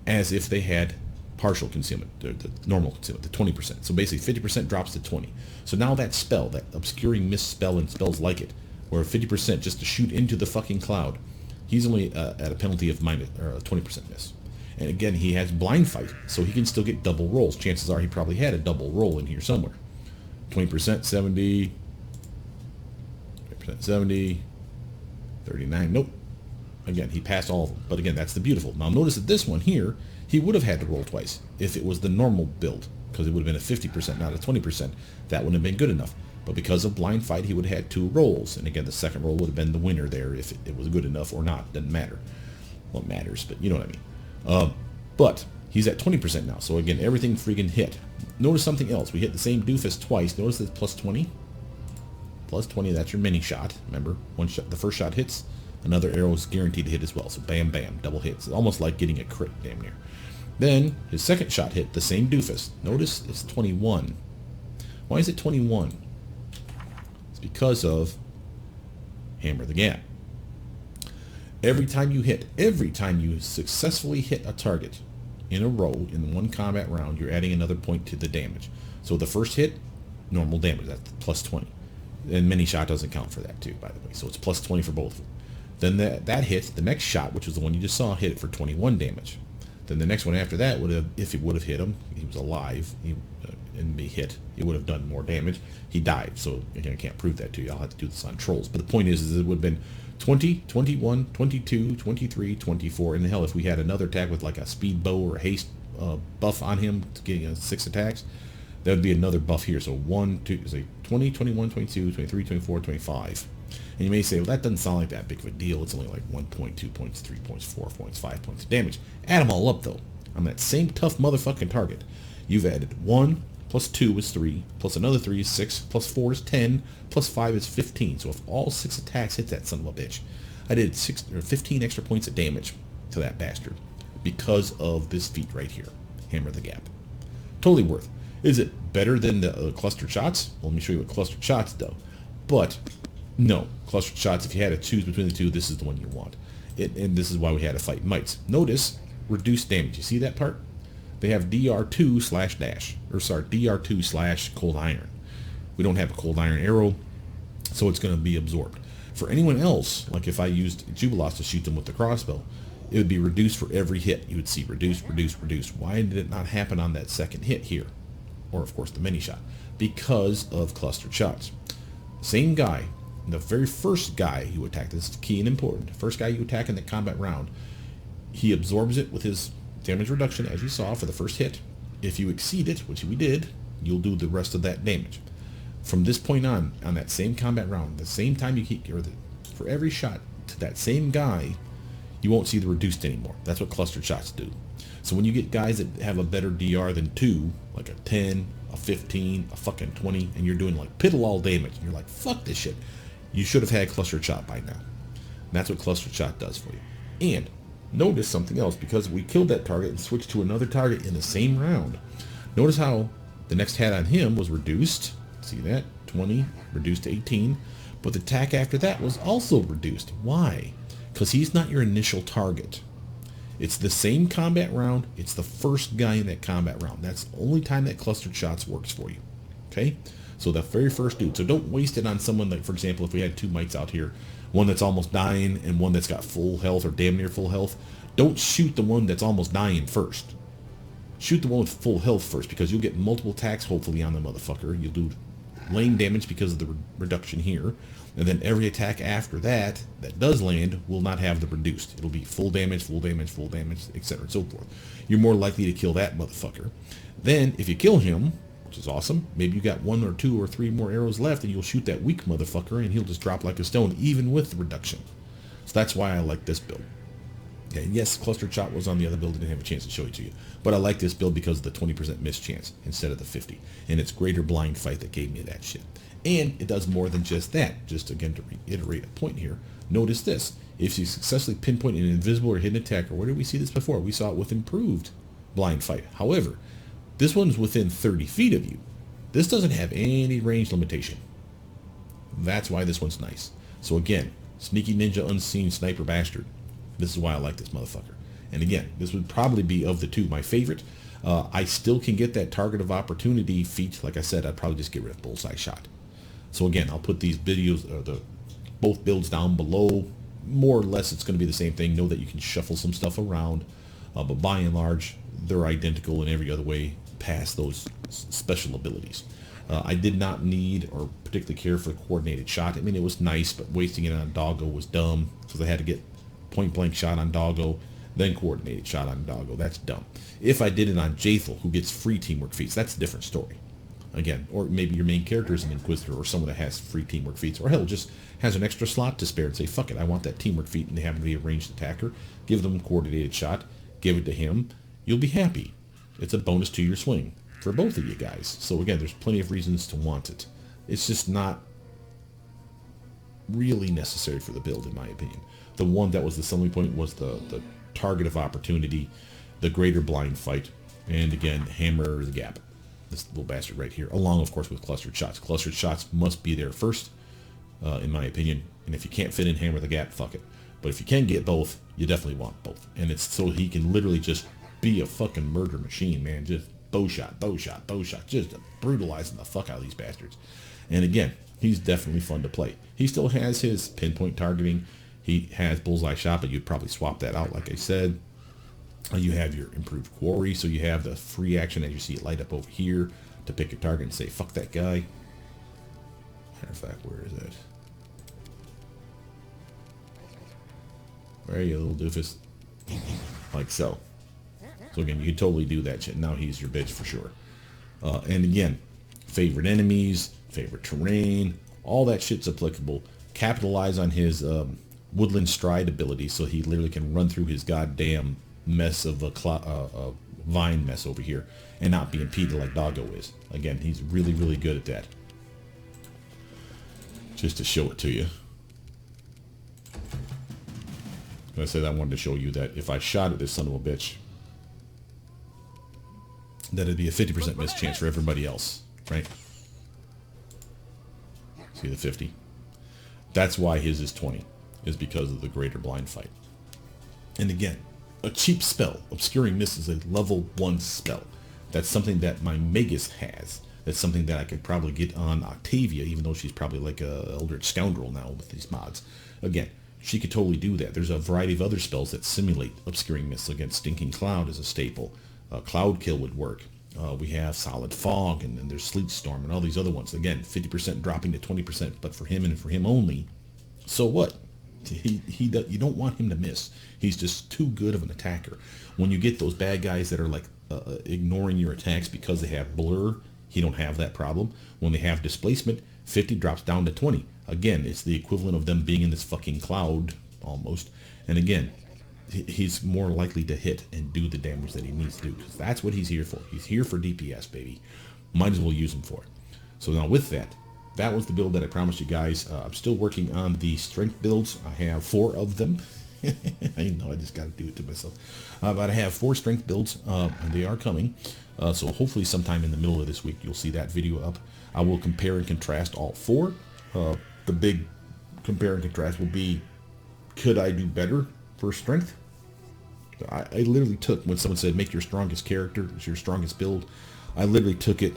as if they had partial concealment, the normal concealment, the 20%. So basically 50% drops to 20. So now that spell, that obscuring mist spell and spells like it, where 50% just to shoot into the fucking cloud, he's only at a penalty of minus or a 20% miss. And again, he has blind fight, so he can still get double rolls. Chances are he probably had a double roll in here somewhere. 20%, 70, 20% 70, 39, nope. Again, he passed all of them. But again, that's the beautiful. Now notice that this one here, he would have had to roll twice if it was the normal build, because it would have been a 50%, not a 20%. That wouldn't have been good enough. But because of blind fight, he would have had 2 rolls. And again, the second roll would have been the winner there if it was good enough or not. Doesn't matter. Well, it matters, but you know what I mean. But he's at 20% now. So again, everything freaking hit. Notice something else. We hit the same doofus twice. Notice that plus 20. Plus 20, that's your mini shot. Remember, one shot, the first shot hits, another arrow is guaranteed to hit as well. So bam, bam, double hits. It's almost like getting a crit damn near. Then his second shot hit the same doofus. Notice it's 21. Why is it 21? It's because of Hammer the Gap. Every time you successfully hit a target in a row in one combat round, you're adding another point to the damage. So the first hit, normal damage, that's plus 20. And mini shot doesn't count for that too, by the way. So it's plus 20 for both of them. Then that hit, the next shot, which was the one you just saw, hit it for 21 damage. Then the next one after that would have, if it would have hit him, he was alive, and be hit, it would have done more damage. He died, so again, I can't prove that to you. I'll have to do this on trolls. But the point is it would have been 20, 21, 22, 23, 24, and hell, if we had another attack with like a speed bow or a haste buff on him to get 6 attacks, that would be another buff here. So 1, 2, say 20, 21, 22, 23, 24, 25. And you may say, well, that doesn't sound like that big of a deal. It's only like 1 point, 2 points, 3 points, 4 points, 5 points of damage. Add them all up, though. On that same tough motherfucking target, you've added 1 plus 2 is 3, plus another 3 is 6, plus 4 is 10, plus 5 is 15. So if all 6 attacks hit that son of a bitch, I did 15 extra points of damage to that bastard because of this feat right here, Hammer the Gap. Totally worth. Is it better than the clustered shots? Well, let me show you what clustered shots do. But no, clustered shots, if you had to choose between the two, this is the one you want. And this is why we had to fight mites. Notice reduced damage. You see that part? They have DR2/dash, or sorry, DR2/cold iron. We don't have a cold iron arrow, so it's going to be absorbed. For anyone else, like if I used Jubilos to shoot them with the crossbow, it would be reduced for every hit. You would see reduce, reduce, reduce. Why did it not happen on that second hit here? Or of course the mini shot. Because of clustered shots. Same guy, the very first guy you attack, this is key and important, the first guy you attack in the combat round, he absorbs it with his damage reduction, as you saw, for the first hit. If you exceed it, which we did, you'll do the rest of that damage. From this point on that same combat round, the same time you keep, for every shot to that same guy, you won't see the reduced anymore. That's what clustered shots do. So when you get guys that have a better DR than 2, like a 10, a 15, a fucking 20, and you're doing like piddle all damage, and you're like, fuck this shit, you should have had clustered shot by now. And that's what clustered shot does for you. And notice something else, because we killed that target and switched to another target in the same round. Notice how the next hat on him was reduced. See that? 20, reduced to 18. But the attack after that was also reduced. Why? Because he's not your initial target. It's the same combat round. It's the first guy in that combat round. That's the only time that clustered shots works for you. Okay? So the very first dude. So don't waste it on someone like, for example, if we had 2 mites out here, one that's almost dying and one that's got full health or damn near full health. Don't shoot the one that's almost dying first. Shoot the one with full health first, because you'll get multiple attacks hopefully on the motherfucker. You'll do lane damage because of the reduction here. And then every attack after that does land will not have the reduced. It'll be full damage, full damage, full damage, etc. and so forth. You're more likely to kill that motherfucker. Then if you kill him, which is awesome, maybe you got 1 or 2 or 3 more arrows left, and you'll shoot that weak motherfucker and he'll just drop like a stone, even with the reduction. So that's why I like this build. Okay, yes, clustered shot was on the other build, I didn't have a chance to show it to you. But I like this build because of the 20% miss chance instead of the 50. And it's greater blind fight that gave me that shit. And it does more than just that. Just again to reiterate a point here, notice this. If you successfully pinpoint an invisible or hidden attacker, where did we see this before? We saw it with improved blind fight. However, this one's within 30 feet of you. This doesn't have any range limitation. That's why this one's nice. So again, sneaky ninja unseen sniper bastard. This is why I like this motherfucker. And again, this would probably be of the two my favorite. I still can get that target of opportunity feat. Like I said, I'd probably just get rid of Bullseye Shot. So again, I'll put these videos, both builds down below. More or less, it's going to be the same thing. Know that you can shuffle some stuff around, but by and large, they're identical in every other way past those special abilities. I did not need or particularly care for the coordinated shot. I mean, it was nice, but wasting it on Doggo was dumb, because I had to get point blank shot on Doggo, then coordinated shot on Doggo. That's dumb. If I did it on Jathel, who gets free teamwork feats, that's a different story. Again, or maybe your main character is an Inquisitor or someone that has free teamwork feats, or hell, just has an extra slot to spare and say, fuck it, I want that teamwork feat, and they happen to be a ranged attacker. Give them a coordinated shot, give it to him, you'll be happy. It's a bonus to your swing for both of you guys. So again, there's plenty of reasons to want it. It's just not really necessary for the build, in my opinion. The one that was the selling point was the target of opportunity, the greater blind fight, and again, hammer the gap. This little bastard right here, along of course with clustered shots. Clustered shots must be there first, in my opinion. And if you can't fit in hammer the gap, fuck it. But if you can get both, you definitely want both. And it's so he can literally just be a fucking murder machine, man. Just bow shot, bow shot, bow shot, just brutalizing the fuck out of these bastards. And again, he's definitely fun to play. He still has his pinpoint targeting. He has Bullseye Shot, but you'd probably swap that out, like I said. You have your improved quarry, so you have the free action as you see it light up over here to pick your target and say, fuck that guy. Matter of fact, where is it? Where are you, little doofus? Like so. So again, you can totally do that shit. Now he's your bitch for sure. And again, favorite enemies, favorite terrain, all that shit's applicable. Capitalize on his woodland stride ability, so he literally can run through his goddamn mess of a vine mess over here and not be impeded like Doggo is. Again, he's really, really good at that. Just to show it to you. I said I wanted to show you that if I shot at this son of a bitch, that it'd be a 50% miss chance for everybody else, right? See the 50? That's why his is 20, is because of the greater blind fight. And again, a cheap spell. Obscuring Mist is a level 1 spell. That's something that my Magus has. That's something that I could probably get on Octavia, even though she's probably like a Eldritch scoundrel now with these mods. Again, she could totally do that. There's a variety of other spells that simulate Obscuring Mist. Again, Stinking Cloud is a staple. Cloud Kill would work. We have Solid Fog, and then there's Sleet Storm, and all these other ones. Again, 50% dropping to 20%, but for him and for him only. So what? You don't want him to miss. He's just too good of an attacker. When you get those bad guys that are like ignoring your attacks because they have blur, he don't have that problem. When they have displacement, 50 drops down to 20. Again, it's the equivalent of them being in this fucking cloud almost. And again, he's more likely to hit and do the damage that he needs to do, because that's what he's here for. He's here for DPS, baby. Might as well use him for it. So now with that, that was the build that I promised you guys. I'm still working on the strength builds. I have 4 of them. I know I just got to do it to myself. But I have 4 strength builds, and they are coming. So hopefully sometime in the middle of this week, you'll see that video up. I will compare and contrast all 4. The big compare and contrast will be, could I do better for strength? I literally took, when someone said, make your strongest character, it's your strongest build, I literally took it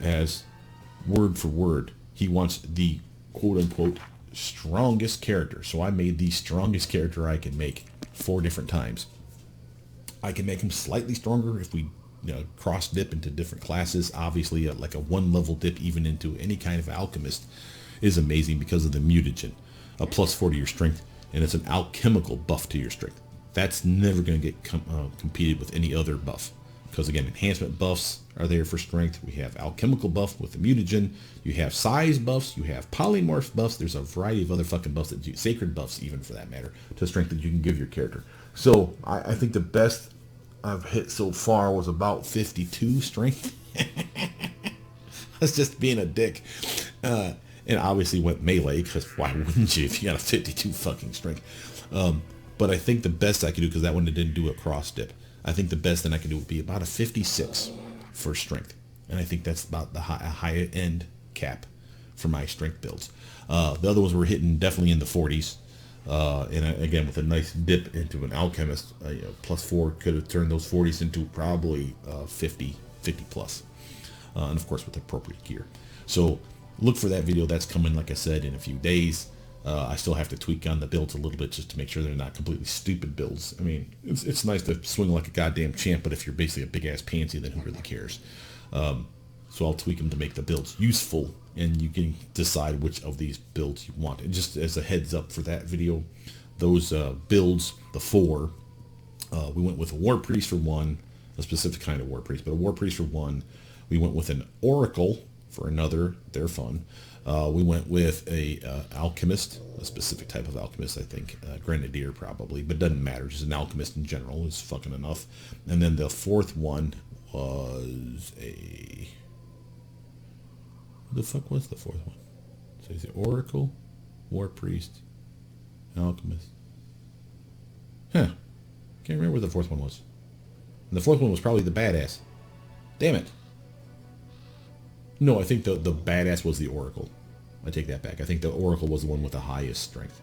as word for word. He wants the quote-unquote strongest character. So I made the strongest character I can make 4 different times. I can make him slightly stronger if we cross dip into different classes. Obviously, like a 1 level dip even into any kind of alchemist is amazing because of the mutagen. A +4 to your strength, and it's an alchemical buff to your strength. That's never going to get competed with any other buff. Because again, enhancement buffs are there for strength. We have alchemical buff with the mutagen. You have size buffs. You have polymorph buffs. There's a variety of other fucking buffs that sacred buffs even for that matter, to strength that you can give your character. So I think the best I've hit so far was about 52 strength. That's just being a dick. And obviously went melee, because why wouldn't you if you got a 52 fucking strength? But I think the best I could do, because that one didn't do a cross dip, I think the best thing I could do would be about a 56 for strength. And I think that's about the high end cap for my strength builds. The other ones were hitting definitely in the 40s. And again, with a nice dip into an alchemist, +4 could have turned those 40s into probably 50 plus. And of course with appropriate gear. So look for that video. That's coming, like I said, in a few days. I still have to tweak on the builds a little bit just to make sure they're not completely stupid builds. I mean, it's nice to swing like a goddamn champ, but if you're basically a big ass pansy, then who really cares? So I'll tweak them to make the builds useful, and you can decide which of these builds you want. And just as a heads up for that video, those builds, the 4, we went with a war priest for 1, a specific kind of war priest, but a war priest for 1. We went with an oracle for another. They're fun. We went with a alchemist, a specific type of alchemist, I think, grenadier probably, but doesn't matter. Just an alchemist in general is fucking enough. And then the 4th one was a... What the fuck was the 4th one? So is it oracle, war priest, alchemist? Huh. Can't remember what the 4th one was. And the 4th one was probably the badass. Damn it. No, I think the badass was the oracle. I take that back. I think the oracle was the one with the highest strength.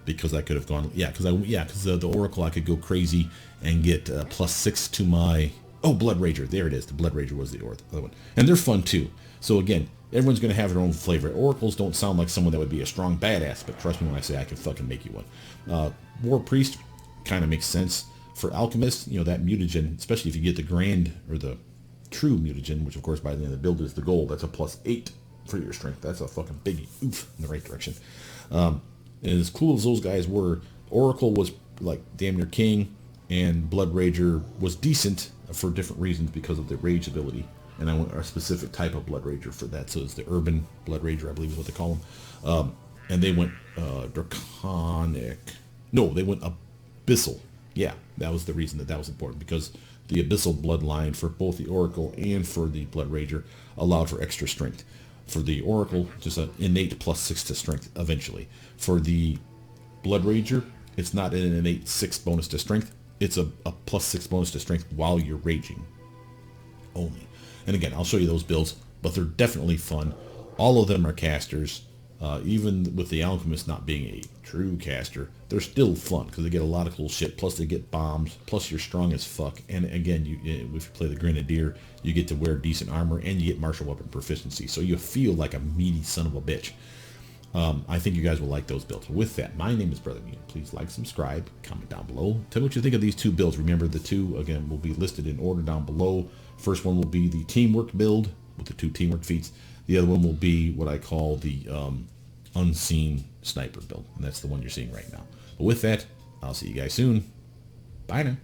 Because I could have gone, because the oracle I could go crazy and get +6 to my... Oh, Blood Rager. There it is. The Blood Rager was the other one. And they're fun too. So again, everyone's going to have their own flavor. Oracles don't sound like someone that would be a strong badass, but trust me when I say I can fucking make you one. War Priest kind of makes sense. For Alchemist, that mutagen, especially if you get the grand or the true mutagen, which of course by the end of the build is the goal, that's a +8 for your strength. That's a fucking biggie. Oof, in the right direction. And as cool as those guys were, Oracle was like damn near king, and Blood Rager was decent for different reasons because of the rage ability. And I went a specific type of Blood Rager for that. So it's the Urban Blood Rager, I believe is what they call them. And they went Draconic. No, they went Abyssal. Yeah, that was the reason that was important, because the Abyssal bloodline for both the Oracle and for the Blood Rager allowed for extra strength. For the Oracle, just an innate +6 to strength eventually. For the Blood Rager, it's not an innate 6 bonus to strength. It's a +6 bonus to strength while you're raging only. And again, I'll show you those builds, but they're definitely fun. All of them are casters. Even with the Alchemist not being a true caster, they're still fun because they get a lot of cool shit. Plus they get bombs. Plus you're strong as fuck. And again, if you play the Grenadier, you get to wear decent armor and you get martial weapon proficiency. So you feel like a meaty son of a bitch. I think you guys will like those builds. With that, my name is Brother Mutant. Please like, subscribe, comment down below. Tell me what you think of these 2 builds. Remember, the 2, again, will be listed in order down below. First one will be the teamwork build with the 2 teamwork feats. The other one will be what I call the unseen sniper build. And that's the one you're seeing right now. But with that, I'll see you guys soon. Bye now.